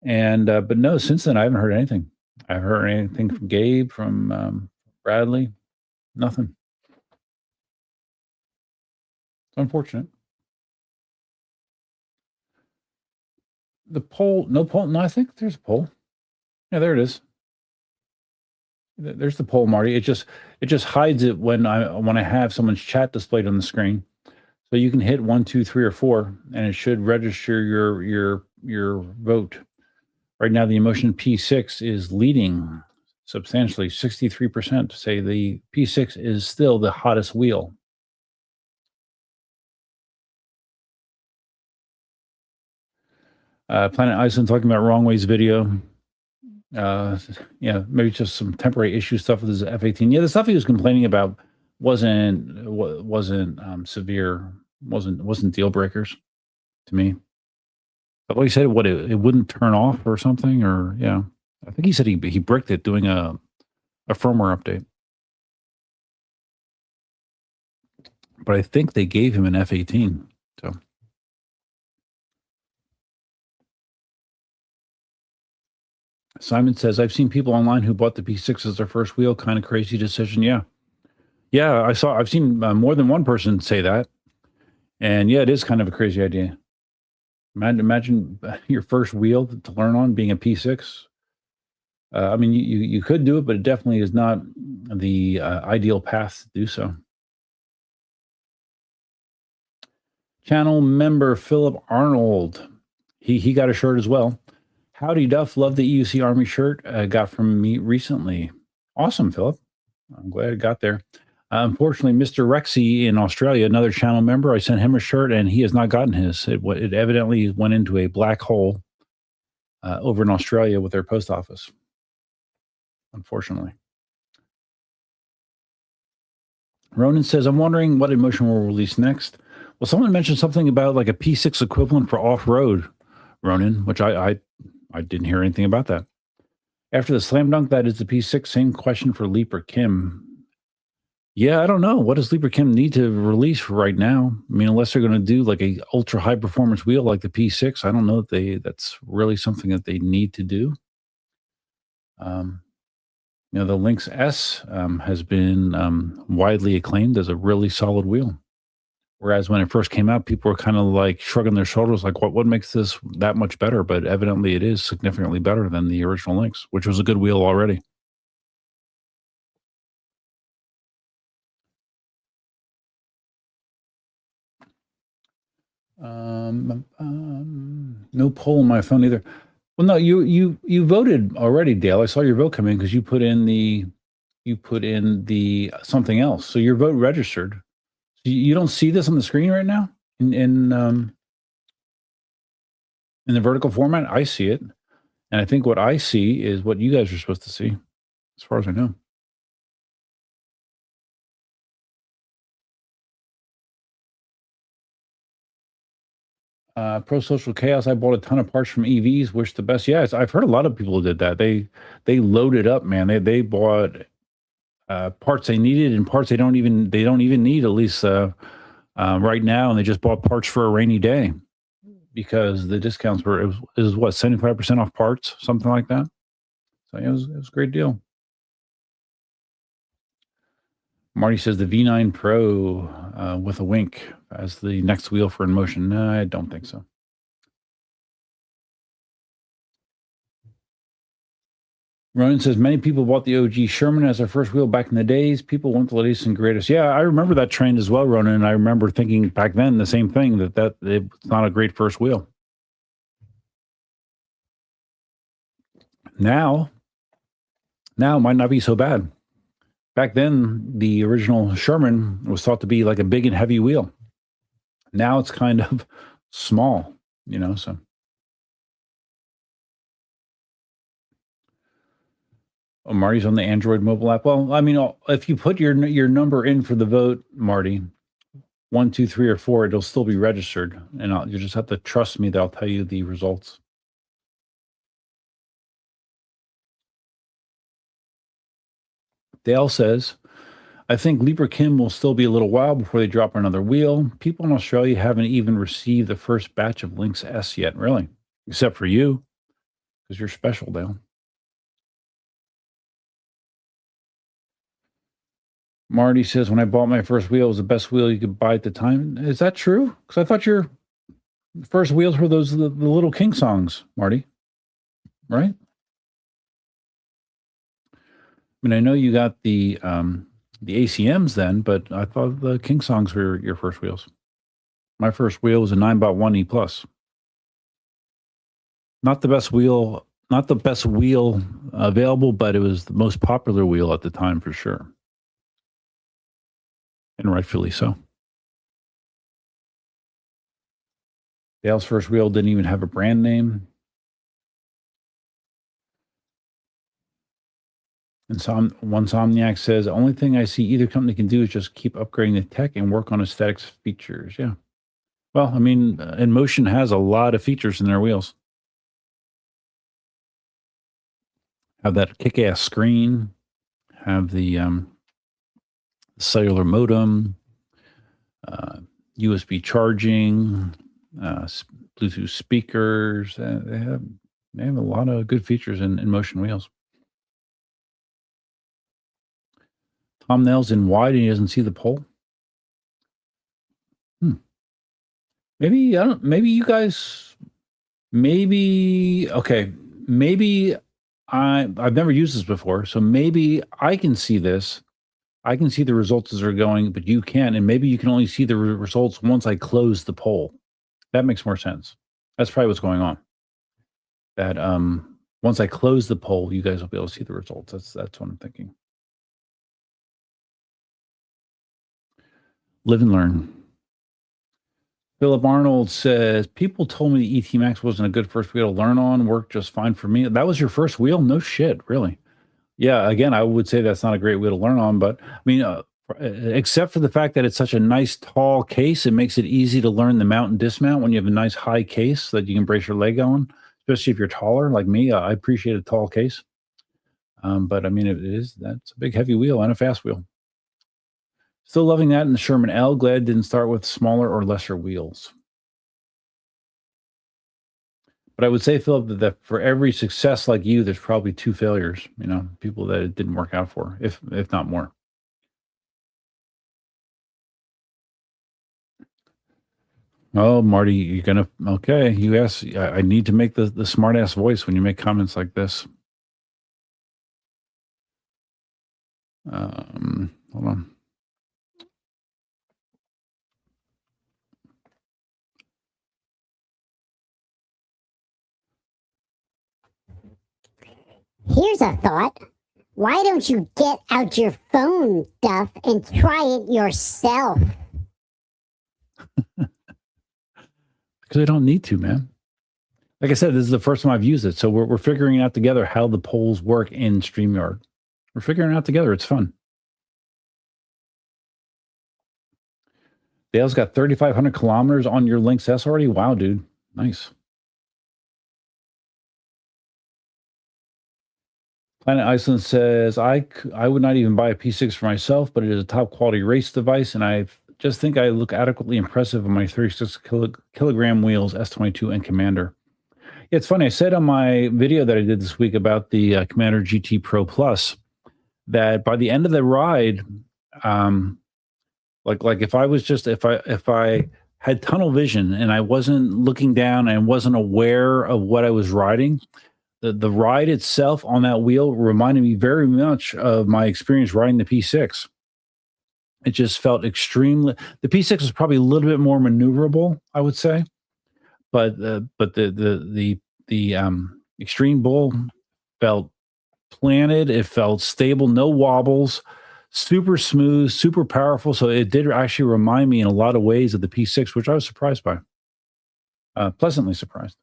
And but no, since then I haven't heard anything. I haven't heard anything from Gabe, from Bradley, nothing. It's unfortunate. The poll, no poll. No, I think there's a poll. Yeah, there it is. There's the poll, Marty. It just hides it when I have someone's chat displayed on the screen. So you can hit 1, 2, 3, or 4, and it should register your vote. Right now, the Emotion P6 is leading substantially. 63% say the P6 is still the hottest wheel. Planet Iceland talking about Wrong Ways video. Maybe just some temporary issue stuff with his F-18. Yeah, the stuff he was complaining about wasn't severe, wasn't deal breakers to me. But like he said, it wouldn't turn off or something, or yeah. I think he said he bricked it doing a firmware update. But I think they gave him an F-18. So Simon says, I've seen people online who bought the P6 as their first wheel. Kind of crazy decision. Yeah. I've seen more than one person say that. And yeah, it is kind of a crazy idea. Imagine your first wheel to learn on being a P6. I mean, you could do it, but it definitely is not the ideal path to do so. Channel member Philip Arnold, he got a shirt as well. Howdy Duff, love the EUC Army shirt. Got from me recently. Awesome, Philip. I'm glad it got there. Unfortunately, Mr. Rexy in Australia, another channel member, I sent him a shirt and he has not gotten his. It evidently went into a black hole over in Australia with their post office. Unfortunately. Ronan says, I'm wondering what Emotion will release next. Well, someone mentioned something about like a P6 equivalent for off-road, Ronan, which I didn't hear anything about that. After the slam dunk, that is the P6. Same question for Leap or Kim. Yeah, I don't know. What does Leap or Kim need to release right now? I mean, unless they're going to do like a ultra high performance wheel like the P6, I don't know if that's really something that they need to do. The Lynx S has been widely acclaimed as a really solid wheel. Whereas when it first came out, people were kind of like shrugging their shoulders, like, what makes this that much better? But evidently it is significantly better than the original Lynx, which was a good wheel already. No poll on my phone either. Well, no, you voted already, Dale. I saw your vote come in because you put in the something else. So your vote registered. So you don't see this on the screen right now in the vertical format. I see it, and I think what I see is what you guys are supposed to see, as far as I know. Pro Social Chaos, I bought a ton of parts from EVs. Wish the best. Yes, I've heard a lot of people did that. They loaded up, man. They bought parts they needed and parts they don't even need, at least right now, and they just bought parts for a rainy day because the discounts were it was what, 75% off parts, something like that. So yeah, it was a great deal. Marty says the V9 Pro with a wink as the next wheel for InMotion. No, I don't think so. Ronan says many people bought the OG Sherman as their first wheel back in the days. People want the latest and greatest. Yeah, I remember that trend as well, Ronan. And I remember thinking back then the same thing, that it's not a great first wheel. Now it might not be so bad. Back then, the original Sherman was thought to be like a big and heavy wheel. Now it's kind of small, so Oh, Marty's on the Android mobile app. Well, I mean, if you put your number in for the vote, Marty, 1, 2, 3, or 4, it'll still be registered, and you just have to trust me that I'll tell you the results. Dale says, I think Libra Kim will still be a little while before they drop another wheel. People in Australia haven't even received the first batch of Lynx S yet, really, except for you, because you're special, Dale. Marty says, when I bought my first wheel, it was the best wheel you could buy at the time. Is that true? Because I thought your first wheels were the little King songs, Marty. Right? I mean, I know you got the ACMs then, but I thought the King songs were your first wheels. My first wheel was a 9-bot-1 E Plus. Not the best wheel available, but it was the most popular wheel at the time for sure. And rightfully so. Dale's first wheel didn't even have a brand name. And one Somniac says, the only thing I see either company can do is just keep upgrading the tech and work on aesthetics features. Yeah. Well, I mean, InMotion has a lot of features in their wheels. Have that kick-ass screen, have the cellular modem, USB charging, Bluetooth speakers. They have a lot of good features in InMotion wheels. Tom Nail's in wide and he doesn't see the pole. Maybe you guys. Maybe I've never used this before, so maybe I can see this. I can see the results as they're going, but you can't, and maybe you can only see the results once I close the poll. That makes more sense. That's probably what's going on. That once I close the poll, you guys will be able to see the results. That's what I'm thinking. Live and learn. Philip Arnold says, people told me the ET Max wasn't a good first wheel to learn on, worked just fine for me. That was your first wheel? No shit, really. Yeah, again, I would say that's not a great wheel to learn on, but I mean, except for the fact that it's such a nice tall case, it makes it easy to learn the mount and dismount when you have a nice high case that you can brace your leg on, especially if you're taller like me. I appreciate a tall case. But I mean, that's a big heavy wheel and a fast wheel. Still loving that in the Sherman L. Glad it didn't start with smaller or lesser wheels. But I would say, Philip, that for every success like you, there's probably 2 failures, people that it didn't work out for, if not more. Oh, Marty, you're going to, okay. You ask, I need to make the smart ass voice when you make comments like this. Hold on. Here's a thought. Why don't you get out your phone, Duff, and try it yourself? Because I don't need to, man. Like I said, this is the first time I've used it. So we're figuring out together how the polls work in StreamYard. We're figuring it out together. It's fun. Dale's got 3,500 kilometers on your Lynx S already. Wow, dude. Nice. Planet Iceland says, I would not even buy a P6 for myself, but it is a top quality race device, and I just think I look adequately impressive on my 36 kilogram wheels, S22 and Commander. Yeah, it's funny. I said on my video that I did this week about the Commander GT Pro Plus that by the end of the ride, like if I had tunnel vision and I wasn't looking down and wasn't aware of what I was riding, the ride itself on that wheel reminded me very much of my experience riding the P6. It just felt extremely. The P6 was probably a little bit more maneuverable, I would say, but the Extreme Bull felt planted. It felt stable, no wobbles, super smooth, super powerful. So it did actually remind me in a lot of ways of the P6, which I was surprised by, pleasantly surprised.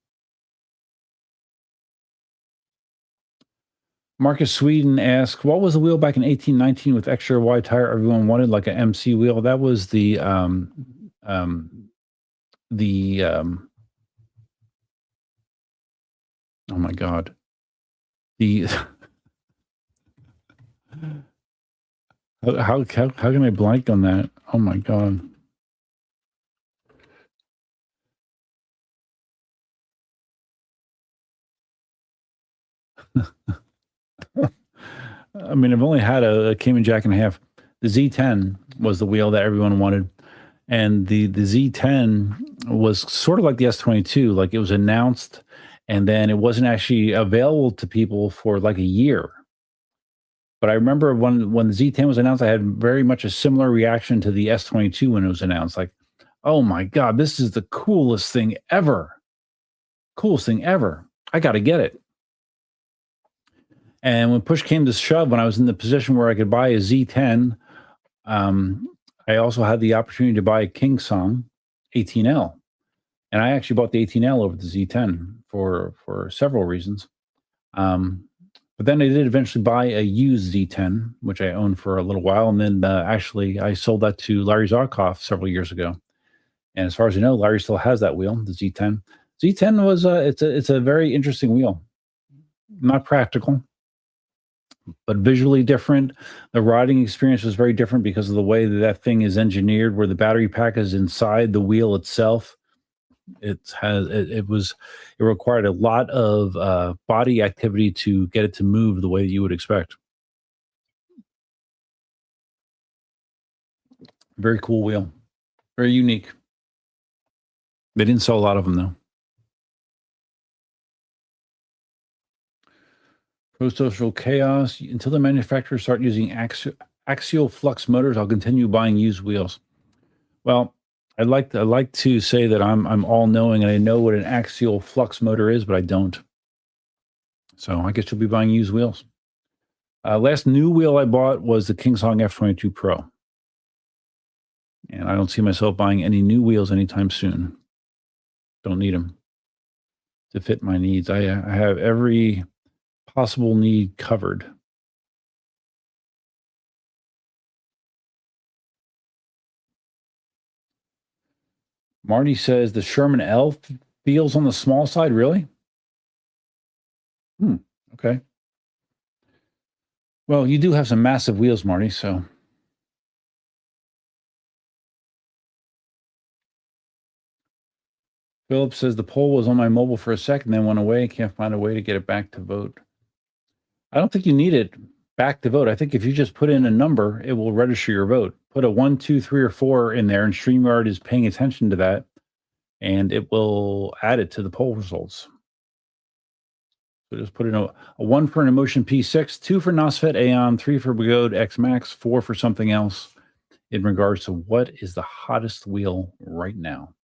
Marcus Sweden asks, what was the wheel back in 1819 with extra wide tire everyone wanted, like an MC wheel? That was the oh my God. The how can I blank on that? Oh my God. I mean, I've only had a Cayman Jack and a half. The Z10 was the wheel that everyone wanted. And the Z10 was sort of like the S22. Like it was announced and then it wasn't actually available to people for like a year. But I remember when the Z10 was announced, I had very much a similar reaction to the S22 when it was announced. Like, oh my God, this is the coolest thing ever. Coolest thing ever. I got to get it. And when push came to shove, when I was in the position where I could buy a Z10, I also had the opportunity to buy a Kingsong 18L. And I actually bought the 18L over the Z10 for several reasons. But then I did eventually buy a used Z10, which I owned for a little while. And then actually I sold that to Larry Zarkoff several years ago. And as far as I know, Larry still has that wheel, the Z10. Z10 was, it's a very interesting wheel. Not practical, but visually different. The riding experience was very different because of the way that thing is engineered, where the battery pack is inside the wheel itself. It required a lot of body activity to get it to move the way you would expect. Very cool wheel, very unique. They didn't sell a lot of them though. Pro-social chaos. Until the manufacturers start using axial flux motors, I'll continue buying used wheels. Well, I'd like to say that I'm all knowing and I know what an axial flux motor is, but I don't. So I guess you'll be buying used wheels. Last new wheel I bought was the Kingsong F22 Pro. And I don't see myself buying any new wheels anytime soon. Don't need them to fit my needs. I have every possible need covered. Marty says the Sherman L feels on the small side. Really? Okay. Well, you do have some massive wheels, Marty, so. Philip says the poll was on my mobile for a second, then went away. Can't find a way to get it back to vote. I don't think you need it back to vote. I think if you just put in a number, it will register your vote. Put a 1, 2, 3, or 4 in there, and StreamYard is paying attention to that, and it will add it to the poll results. So just put in a 1 for an Emotion P6, 2 for Nosfet Aeon, 3 for Begode X Max, 4 for something else in regards to what is the hottest wheel right now.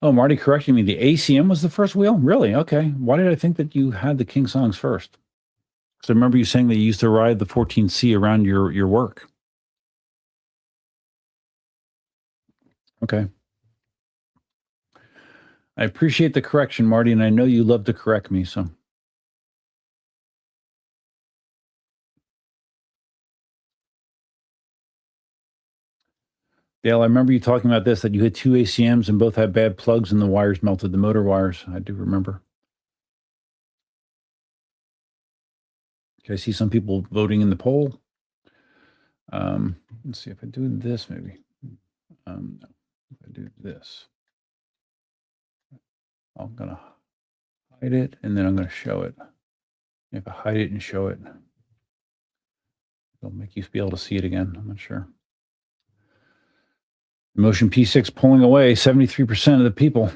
Oh, Marty correcting me. The ACM was the first wheel? Really? Okay. Why did I think that you had the Kingsongs first? Because I remember you saying that you used to ride the 14C around your work. Okay. I appreciate the correction, Marty, and I know you love to correct me, so. Dale, I remember you talking about this, that you had 2 ACMs and both had bad plugs and the wires melted, the motor wires. I do remember. Okay, I see some people voting in the poll. Let's see if I do this, maybe. No, if I do this, I'm going to hide it, and then I'm going to show it. If I hide it and show it, it'll make you be able to see it again. I'm not sure. Motion P6 pulling away 73% of the people,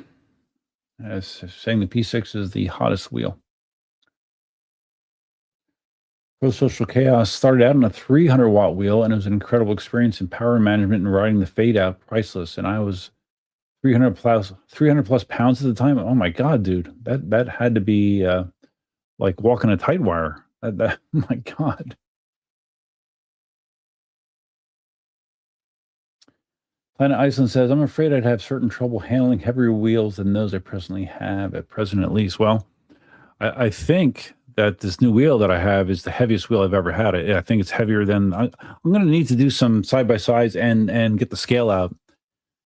as saying the P6 is the hottest wheel. Pro-social chaos started out on a 300 watt wheel, and it was an incredible experience in power management and riding the fade out priceless. And I was 300 plus pounds at the time. Oh my God, dude, that had to be like walking a tight wire. That my God. Planet Iceland says, I'm afraid I'd have certain trouble handling heavier wheels than those I presently have, at present at least. Well, I think that this new wheel that I have is the heaviest wheel I've ever had. I think it's heavier than I'm going to need to do some side by sides and get the scale out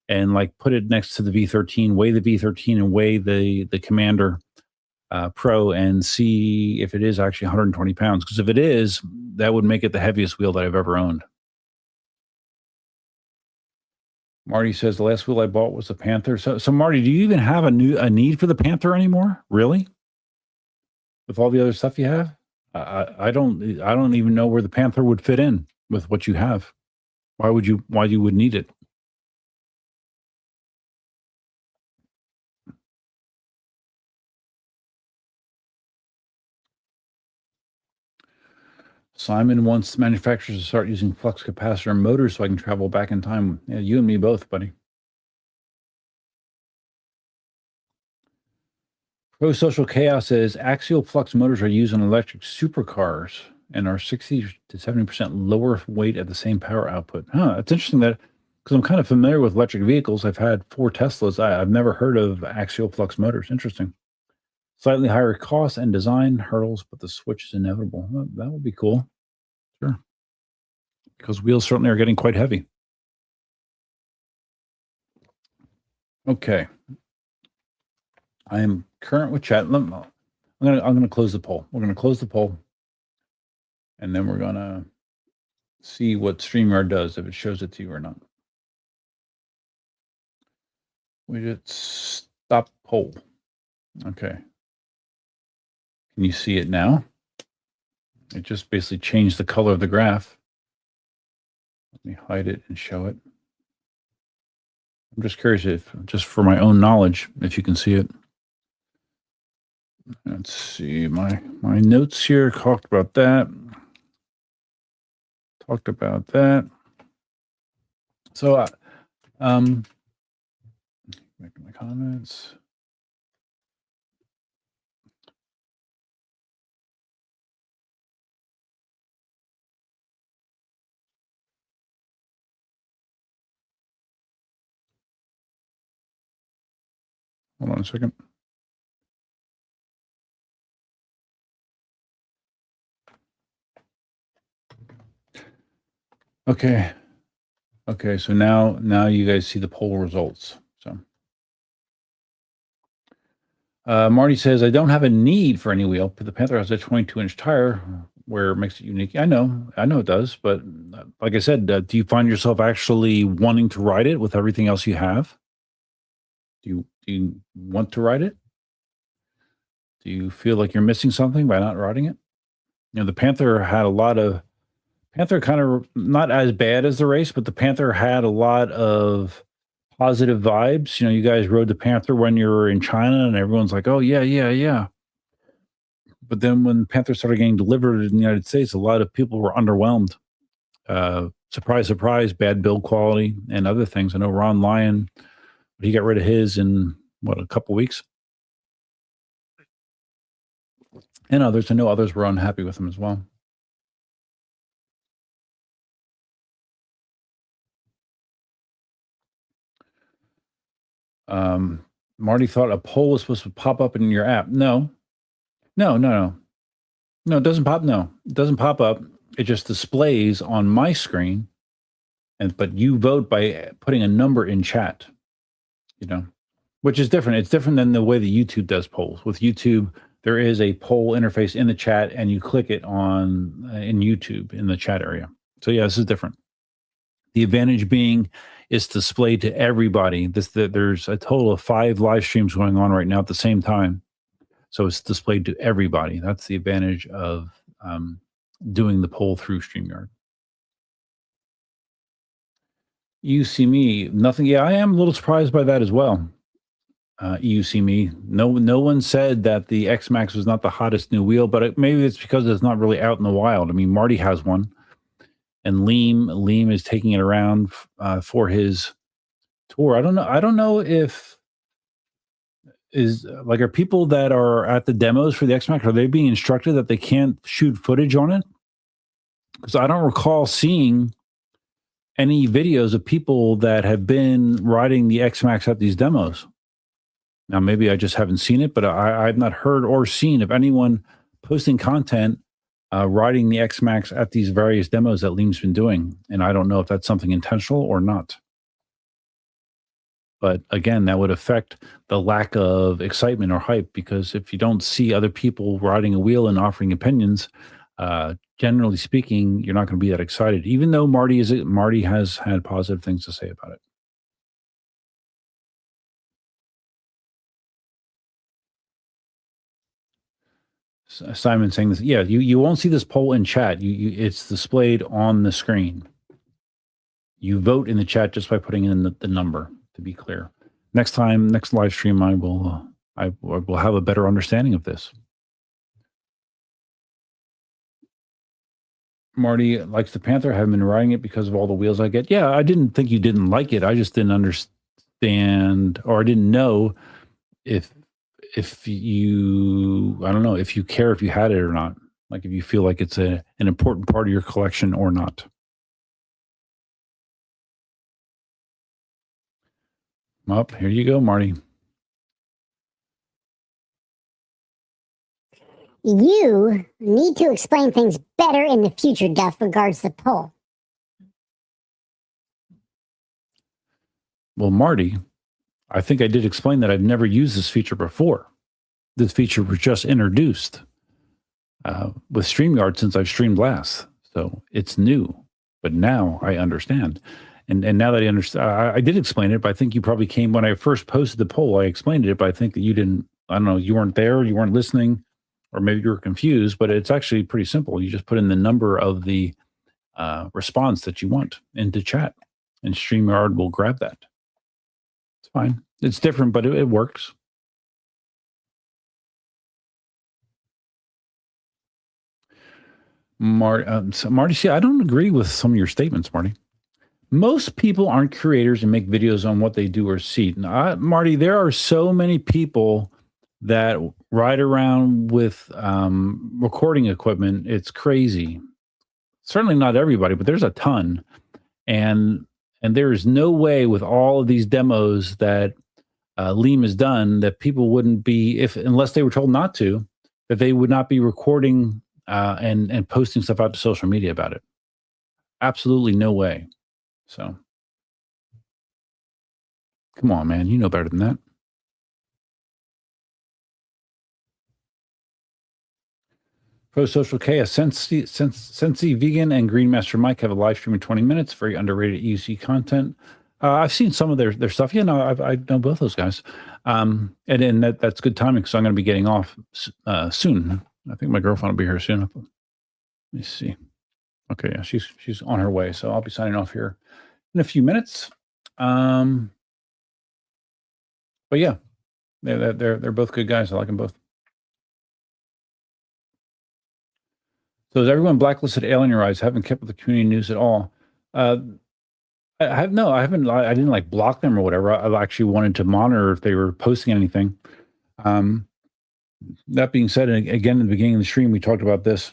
and like put it next to the V13, weigh the V13 and weigh the Commander Pro and see if it is actually 120 pounds. Because if it is, that would make it the heaviest wheel that I've ever owned. Marty says the last wheel I bought was a Panther. So Marty, do you even have a need for the Panther anymore? Really? With all the other stuff you have? I don't even know where the Panther would fit in with what you have. Why you would need it? Simon wants manufacturers to start using flux capacitor motors so I can travel back in time. Yeah, you and me both, buddy. Pro Social Chaos says axial flux motors are used in electric supercars and are 60 to 70% lower weight at the same power output. It's interesting that because I'm kind of familiar with electric vehicles. I've had 4 Teslas. I've never heard of axial flux motors. Interesting. Slightly higher cost and design hurdles, but the switch is inevitable. Well, that would be cool. Sure. Because wheels certainly are getting quite heavy. Okay. I am current with chat. I'm gonna close the poll. We're gonna close the poll, and then we're gonna see what StreamYard does, if it shows it to you or not. Widget stop poll. Okay. Can you see it now? It just basically changed the color of the graph. Let me hide it and show it. I'm just curious if, just for my own knowledge, if you can see it. Let's see, my notes here talked about that. So, making my comments. Hold on a second. Okay. So now you guys see the poll results. So, Marty says, I don't have a need for any wheel, but the Panther has a 22-inch tire where it makes it unique. I know it does, but like I said, do you find yourself actually wanting to ride it with everything else you have? Do you want to ride it? Do you feel like you're missing something by not riding it? You know, the Panther had Panther kind of not as bad as the race, but the Panther had a lot of positive vibes. You know, you guys rode the Panther when you were in China and everyone's like, oh, yeah. But then when Panther started getting delivered in the United States, a lot of people were underwhelmed. Surprise, bad build quality and other things. I know Ron Lyon, he got rid of his in, a couple weeks? And others, I know others were unhappy with him as well. Marty thought a poll was supposed to pop up in your app. No, it doesn't pop. No, it doesn't pop up. It just displays on my screen, but you vote by putting a number in chat. You know, which is different. It's different than the way that YouTube does polls. With YouTube, there is a poll interface in the chat, and you click it on in YouTube in the chat area. So yeah, this is different. The advantage being it's displayed to everybody. There's a total of 5 live streams going on right now at the same time. So it's displayed to everybody. That's the advantage of doing the poll through StreamYard. You see me, nothing. Yeah, I am a little surprised by that as well. You see me. No one said that the X-Max was not the hottest new wheel, but maybe it's because it's not really out in the wild. I mean, Marty has one. And Liam is taking it around for his tour. I don't know if are people that are at the demos for the X-Max, are they being instructed that they can't shoot footage on it? Because I don't recall seeing any videos of people that have been riding the X-Max at these demos. Now, maybe I just haven't seen it, but I've not heard or seen of anyone posting content riding the X-Max at these various demos that Liam's been doing. And I don't know if that's something intentional or not. But again, that would affect the lack of excitement or hype, because if you don't see other people riding a wheel and offering opinions, generally speaking, you're not going to be that excited, even though Marty has had positive things to say about it. Simon saying this, yeah, you won't see this poll in chat. It's displayed on the screen. You vote in the chat just by putting in the number, to be clear. Next live stream, I will have a better understanding of this. Marty likes the Panther. I haven't been riding it because of all the wheels I get. Yeah, I didn't think you didn't like it. I just didn't understand, or I didn't know if you, I don't know, if you care if you had it or not. Like if you feel like it's an important part of your collection or not. Up, here you go, Marty. You need to explain things better in the future, Duff, regards the poll. Well, Marty, I think I did explain that I've never used this feature before. This feature was just introduced with StreamYard since I've streamed last. So it's new, but now I understand. And now that I understand, I did explain it, but I think you probably came when I first posted the poll. I explained it, but I think that you didn't, I don't know, you weren't there, you weren't listening, or maybe you were confused, but it's actually pretty simple. You just put in the number of the response that you want into chat, and StreamYard will grab that. It's fine. It's different, but it works. Marty, see, I don't agree with some of your statements, Marty. Most people aren't creators and make videos on what they do or see. Now, Marty, there are so many people that ride around with recording equipment. It's crazy. Certainly not everybody, but there's a ton. And there is no way with all of these demos that Liam has done that people wouldn't be, unless they were told not to, that they would not be recording and posting stuff out to social media about it. Absolutely no way. So, come on, man. You know better than that. Pro Social Chaos, Sensi Vegan, and Green Master Mike have a live stream in 20 minutes. Very underrated EUC content. I've seen some of their stuff. Yeah, no, I know both those guys. And then that's good timing because I'm going to be getting off soon. I think my girlfriend will be here soon. Let me see. Okay, yeah, she's on her way, so I'll be signing off here in a few minutes. But yeah, they're both good guys. I like them both. So is everyone blacklisted alien your eyes? Haven't kept with the community news at all. I haven't. I didn't like block them or whatever. I actually wanted to monitor if they were posting anything. That being said, and again, in the beginning of the stream, we talked about this.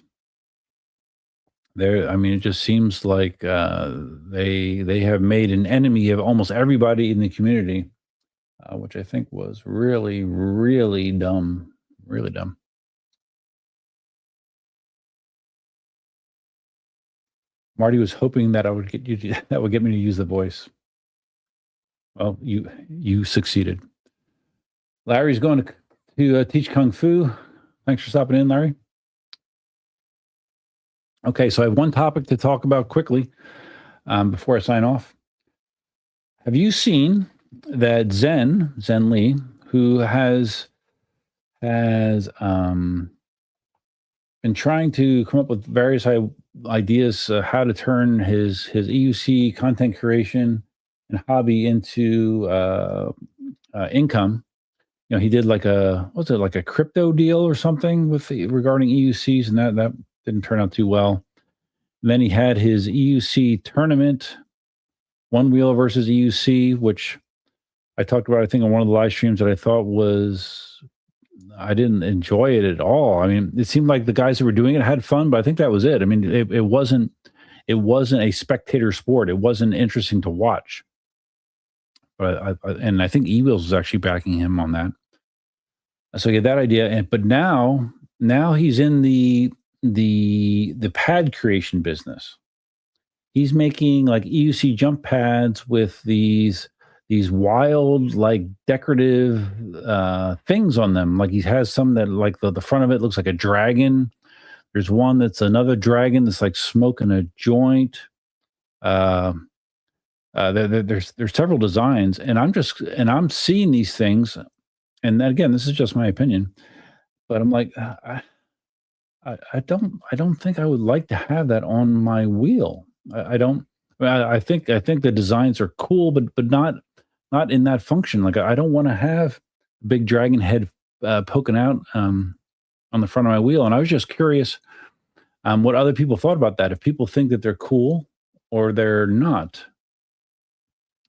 It just seems like they have made an enemy of almost everybody in the community, which I think was really, really dumb. Really dumb. Marty was hoping that that would get me to use the voice. Well, you succeeded. Larry's going to teach Kung Fu. Thanks for stopping in, Larry. Okay, so I have one topic to talk about quickly before I sign off. Have you seen that Zen Lee, who has been trying to come up with various ideas how to turn his EUC content creation and hobby into income? You know, he did like a crypto deal or something regarding EUCs, and that didn't turn out too well. And then he had his EUC tournament, one wheel versus EUC, which I talked about, I think, on one of the live streams that I thought I didn't enjoy it at all. I mean, it seemed like the guys who were doing it had fun, but I think that was it. I mean, it wasn't it wasn't a spectator sport. It wasn't interesting to watch. But and I think E-Wheels was actually backing him on that. So I get that idea. But now he's in the pad creation business. He's making like EUC jump pads with these wild, like decorative things on them. Like he has some that like the front of it looks like a dragon. There's one that's another dragon that's like smoking a joint. There's several designs, and I'm seeing these things, and again, this is just my opinion, but I'm like, I don't think I would like to have that on my wheel. I don't. I think the designs are cool, but not in that function. Like I don't want to have a big dragon head poking out on the front of my wheel. And I was just curious what other people thought about that. If people think that they're cool or they're not.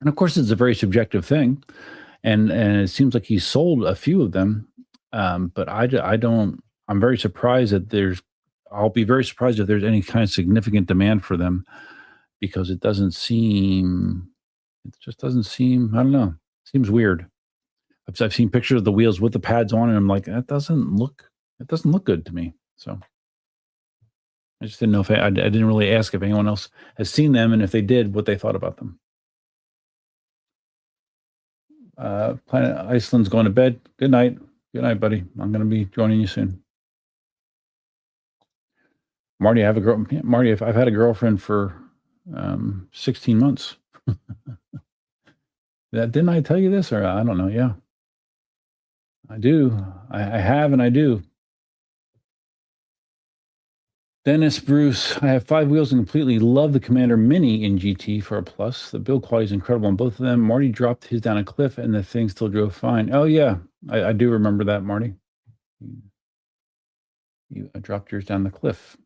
And of course, it's a very subjective thing, and it seems like he sold a few of them, but I don't. I'm very surprised that there's. I'll be very surprised if there's any kind of significant demand for them, because it doesn't seem. It just doesn't seem. I don't know. Seems weird. I've seen pictures of the wheels with the pads on, and I'm like, that doesn't look. It doesn't look good to me. So I just didn't know if I didn't really ask if anyone else has seen them, and if they did, what they thought about them. Planet Iceland's going to bed. Good night. Good night, buddy. I'm going to be joining you soon. Marty, I've had a girlfriend for 16 months. Didn't I tell you this? Or I don't know. Yeah, I do. I have, and I do. Dennis Bruce, I have 5 wheels and completely love the Commander Mini in GT for a plus. The build quality is incredible on both of them. Marty dropped his down a cliff and the thing still drove fine. Oh, yeah. I do remember that, Marty. You dropped yours down the cliff.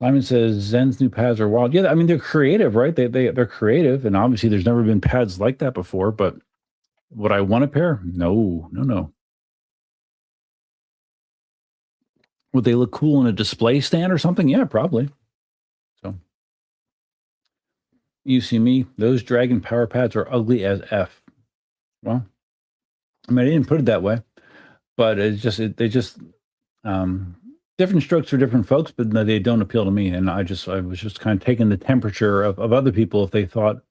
Simon says Zen's new pads are wild. Yeah, I mean, they're creative, right? They're creative. And obviously there's never been pads like that before. But would I want a pair? No. Would they look cool in a display stand or something? Yeah, probably. So, you see me, those Dragon power pads are ugly as F. Well, I mean, I didn't put it that way, but they just different strokes for different folks, but they don't appeal to me. And I was just kind of taking the temperature of other people if they thought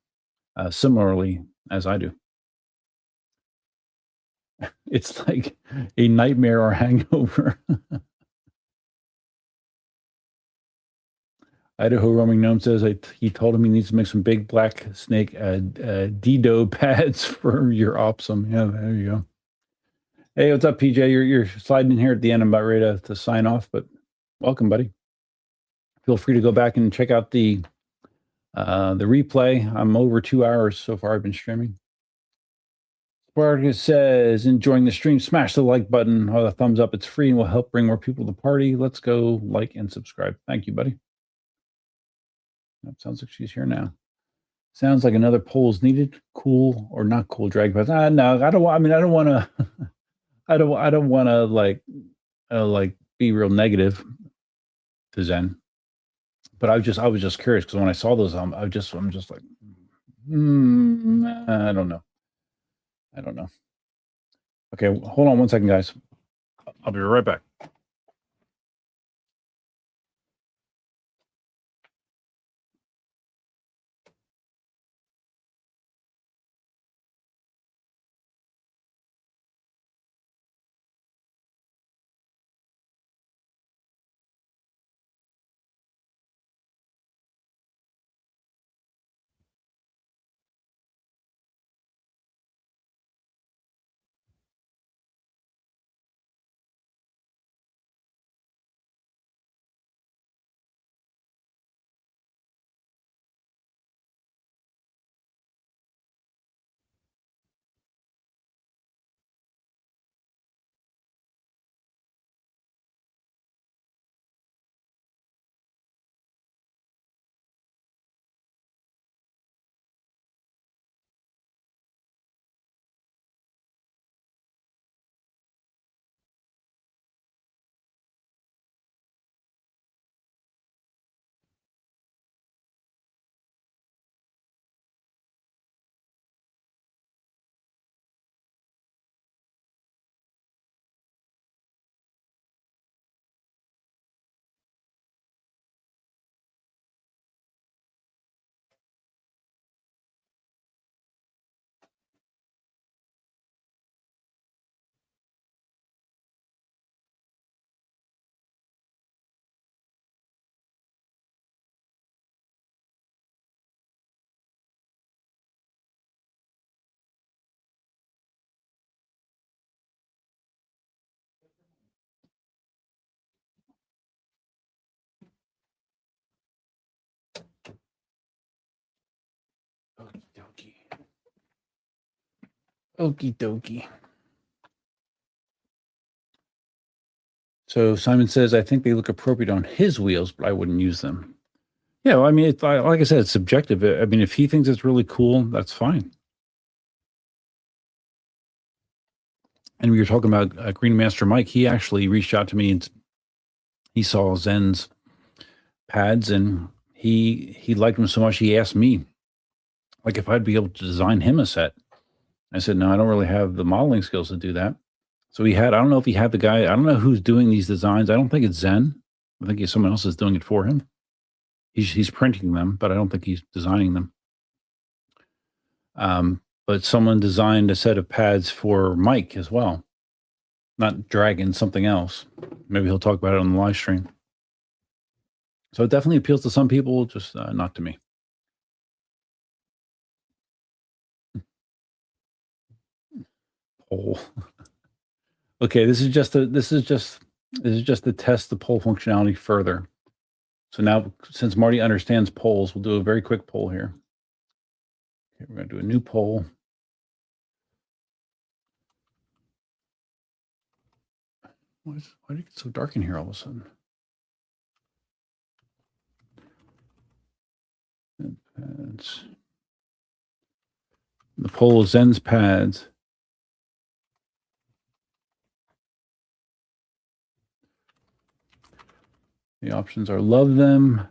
similarly as I do. It's like a nightmare or hangover. Idaho Roaming Gnome says he told him he needs to make some big black snake Dido pads for your Opsum. Yeah, there you go. Hey, what's up, PJ? You're sliding in here at the end. I'm about ready to sign off, but welcome, buddy. Feel free to go back and check out the replay. I'm over 2 hours so far. I've been streaming. Spartacus says, enjoying the stream. Smash the like button or the thumbs up. It's free and will help bring more people to the party. Let's go like and subscribe. Thank you, buddy. That sounds like she's here now. Sounds like another poll is needed. Cool or not cool drag pads? No, I don't want. I mean, I don't want to. I don't want to like be real negative to Zen. But I was just curious because when I saw those, I'm just like, I don't know. Okay, hold on 1 second, guys. I'll be right back. Okie dokie. So Simon says, I think they look appropriate on his wheels, but I wouldn't use them. Yeah, well, I mean, like I said, it's subjective. I mean, if he thinks it's really cool, that's fine. And we were talking about Green Master Mike. He actually reached out to me and he saw Zen's pads and he liked them so much he asked me like if I'd be able to design him a set. I said, no, I don't really have the modeling skills to do that. So I don't know if he had the guy, I don't know who's doing these designs. I don't think it's Zen. I think someone else is doing it for him. He's printing them, but I don't think he's designing them. But someone designed a set of pads for Mike as well. Not Dragon, something else. Maybe he'll talk about it on the live stream. So it definitely appeals to some people, just not to me. Poll. Okay, this is just to test the poll functionality further. So now, since Marty understands polls, we'll do a very quick poll here. Okay, we're going to do a new poll. Why did it get so dark in here all of a sudden? Pads. The poll is Zen's pads. The options are love them,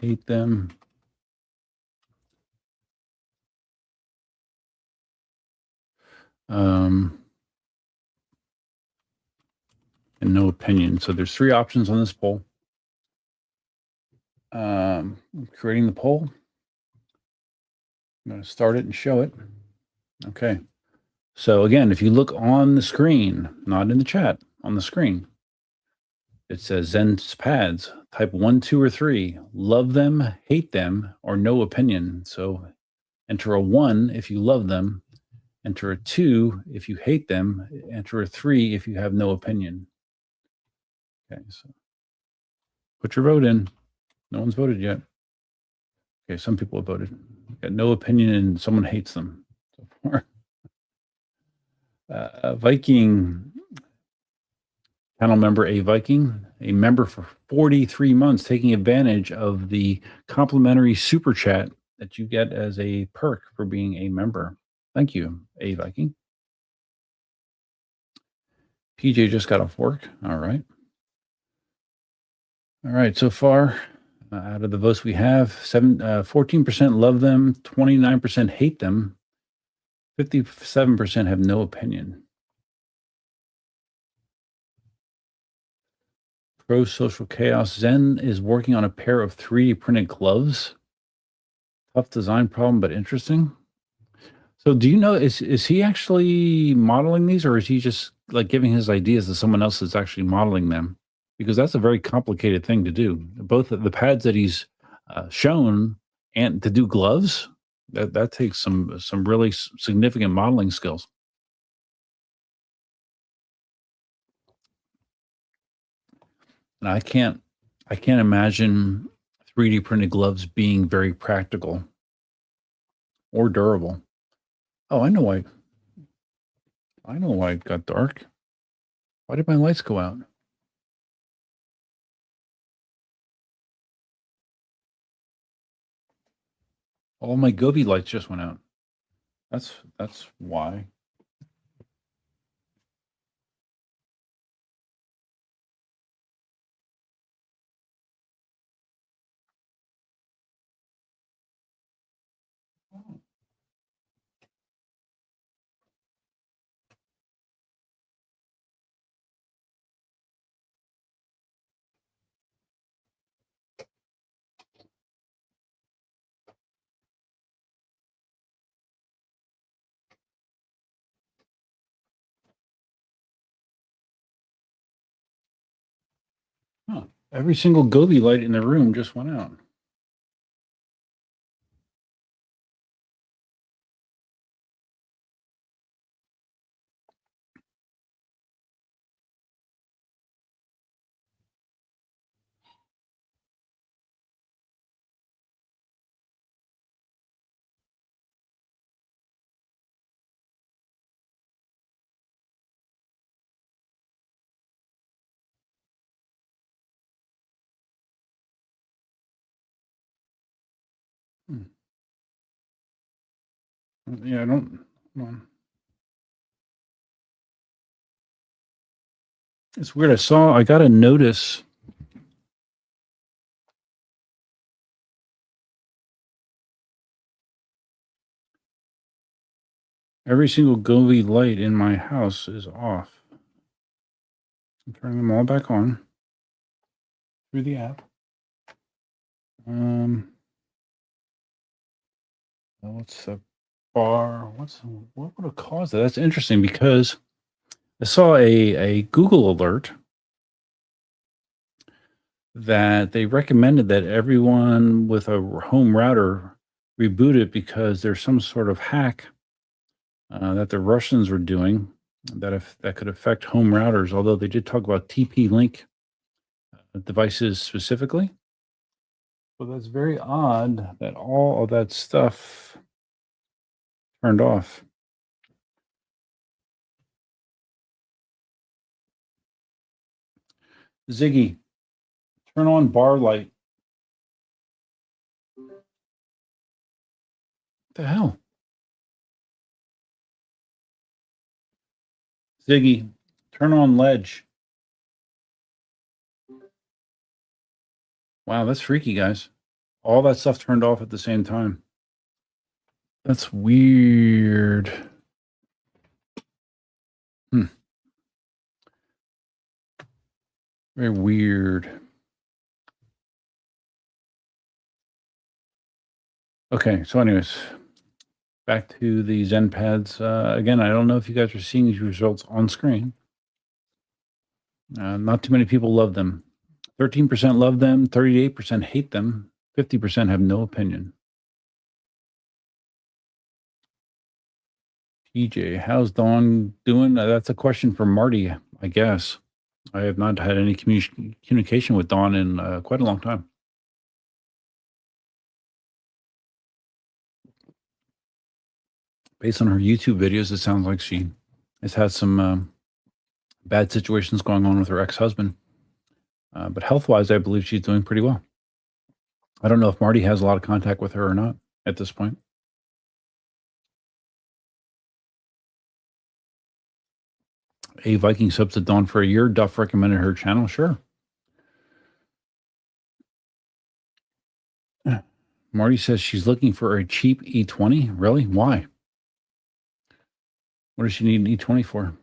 hate them, and no opinion. So there's 3 options on this poll. Creating the poll. I'm going to start it and show it. Okay. So again, if you look on the screen, not in the chat, on the screen, it says Zen's pads, type 1, 2, or 3, love them, hate them, or no opinion. So enter a 1 if you love them, enter a 2 if you hate them, enter a 3 if you have no opinion. Okay, so put your vote in. No one's voted yet. Okay, some people have voted. Got no opinion and someone hates them so far. Viking channel member, a member for 43 months, taking advantage of the complimentary super chat that you get as a perk for being a member. Thank you, a Viking. PJ just got off work. All right. All right. So far, out of the votes we have, 14% love them, 29% hate them, 57% have no opinion. Pro Social Chaos. Zen is working on a pair of 3D printed gloves. Tough design problem, but interesting. So do you know, is he actually modeling these, or is he just like giving his ideas to someone else that's actually modeling them? Because that's a very complicated thing to do. Both of the pads that he's shown and to do gloves, that takes some really significant modeling skills. And I can't imagine 3D printed gloves being very practical or durable. Oh, I know why it got dark. Why did my lights go out? All my Gobi lights just went out. That's why. Huh. Every single Gobi light in the room just went out. Yeah, I don't. Hold on. It's weird. I got a notice. Every single Govee light in my house is off. I'm turning them all back on through the app. What's the bar? What would have caused that? That's interesting because I saw a Google alert that they recommended that everyone with a home router reboot it because there's some sort of hack that the Russians were doing that could affect home routers. Although they did talk about TP-Link devices specifically. So that's very odd that all of that stuff turned off. Ziggy, turn on bar light. What the hell? Ziggy, turn on ledge. Wow, that's freaky, guys. All that stuff turned off at the same time. That's weird. Very weird. Okay, so anyways, back to the Zen pads. Again, I don't know if you guys are seeing these results on screen. Not too many people love them. 13% love them, 38% hate them, 50% have no opinion. TJ, how's Dawn doing? That's a question for Marty, I guess. I have not had any communication with Dawn in quite a long time. Based on her YouTube videos, it sounds like she has had some bad situations going on with her ex-husband. But health-wise, I believe she's doing pretty well. I don't know if Marty has a lot of contact with her or not at this point. A Viking subs to Dawn for a year. Duff recommended her channel. Sure. Marty says she's looking for a cheap E20. Really? Why? What does she need an E20 for?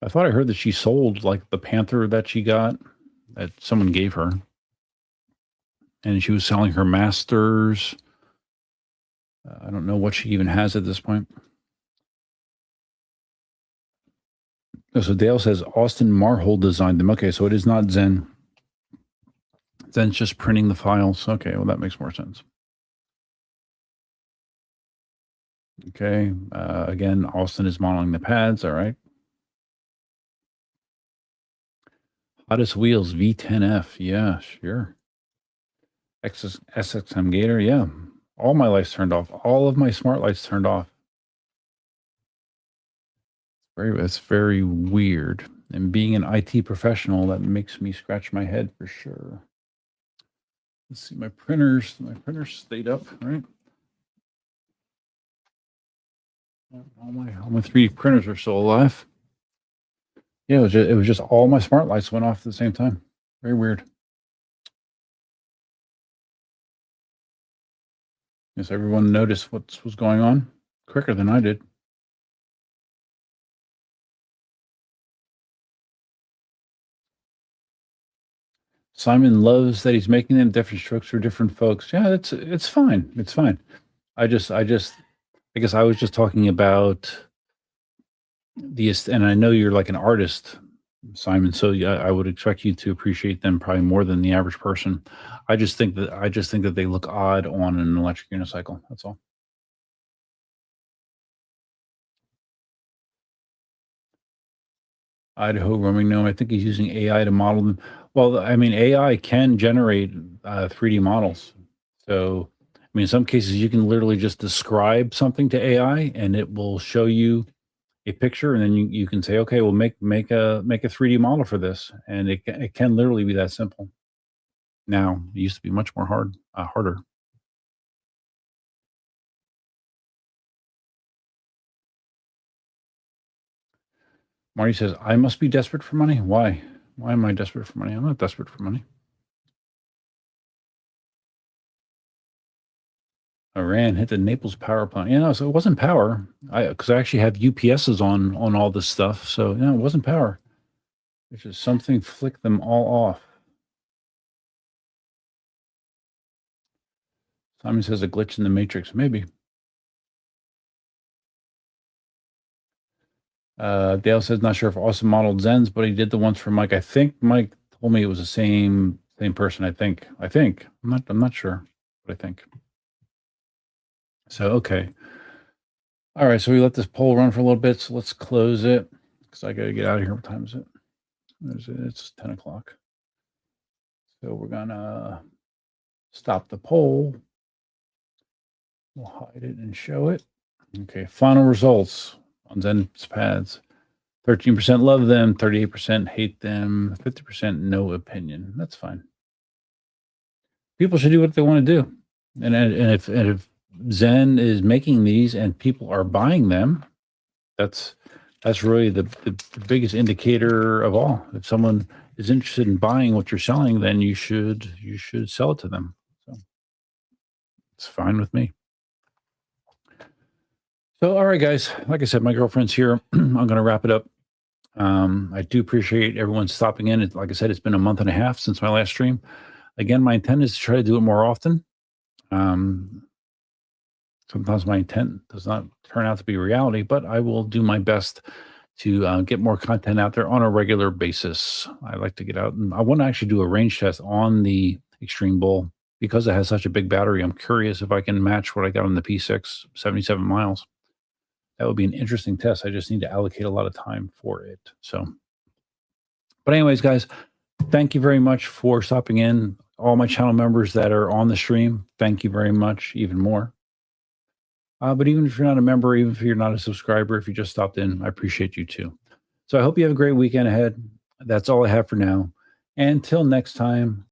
I thought I heard that she sold like the Panther that she got that someone gave her. And she was selling her Masters. I don't know what she even has at this point. So Dale says Austin Marhold designed them. Okay, so it is not Zen. Zen's just printing the files. Okay, well, that makes more sense. Okay, again, Austin is modeling the pads. All right. Hottest wheels, V10F. Yeah, sure. SXM Gator. Yeah. All my lights turned off. All of my smart lights turned off. That's very weird. And being an IT professional, that makes me scratch my head for sure. Let's see, my printers stayed up, right? All my 3D printers are still alive. Yeah, it was just all my smart lights went off at the same time. Very weird. Yes, everyone noticed what was going on quicker than I did. Simon loves that he's making them different strokes for different folks. Yeah, it's fine. It's fine. I guess I was just talking about and I know you're like an artist, Simon, so yeah, I would expect you to appreciate them probably more than the average person. I just think that they look odd on an electric unicycle. That's all. Idaho roaming gnome. I think he's using AI to model them. Well, I mean, AI can generate 3D models. So, I mean, in some cases, you can literally just describe something to AI, and it will show you a picture, and then you can say, okay, well, make a 3D model for this, and it can literally be that simple. Now, it used to be much more hard. harder. Marty says, I must be desperate for money. Why? Why am I desperate for money? I'm not desperate for money. Iran hit the Naples power plant. You know, so it wasn't power. Because I actually have UPSs on all this stuff. So, it wasn't power. It's just something flicked them all off. Simon says a glitch in the matrix. Maybe. Dale says, not sure if Austin modeled Zens, but he did the ones for Mike. I think Mike told me it was the same person. I think. I'm not sure, but I think. So, okay. All right. So we let this poll run for a little bit. So let's close it because I got to get out of here. What time is it? It's 10 o'clock. So we're going to stop the poll. We'll hide it and show it. Okay. Final results on Zen's pads. 13% love them, 38% hate them, 50% no opinion. That's fine. People should do what they want to do. And if Zen is making these and people are buying them, that's really the biggest indicator of all. If someone is interested in buying what you're selling, then you should sell it to them. So it's fine with me. So, all right, guys, like I said, my girlfriend's here. I'm going to wrap it up. I do appreciate everyone stopping in. Like I said, it's been a month and a half since my last stream. Again, my intent is to try to do it more often. Sometimes my intent does not turn out to be reality, but I will do my best to get more content out there on a regular basis. I like to get out, and I want to actually do a range test on the Extreme Bull because it has such a big battery. I'm curious if I can match what I got on the P6, 77 miles. That would be an interesting test. I just need to allocate a lot of time for it. So, but anyways, guys, thank you very much for stopping in. All my channel members that are on the stream, thank you very much, even more. But even if you're not a member, even if you're not a subscriber, if you just stopped in, I appreciate you too. So I hope you have a great weekend ahead. That's all I have for now. And until next time,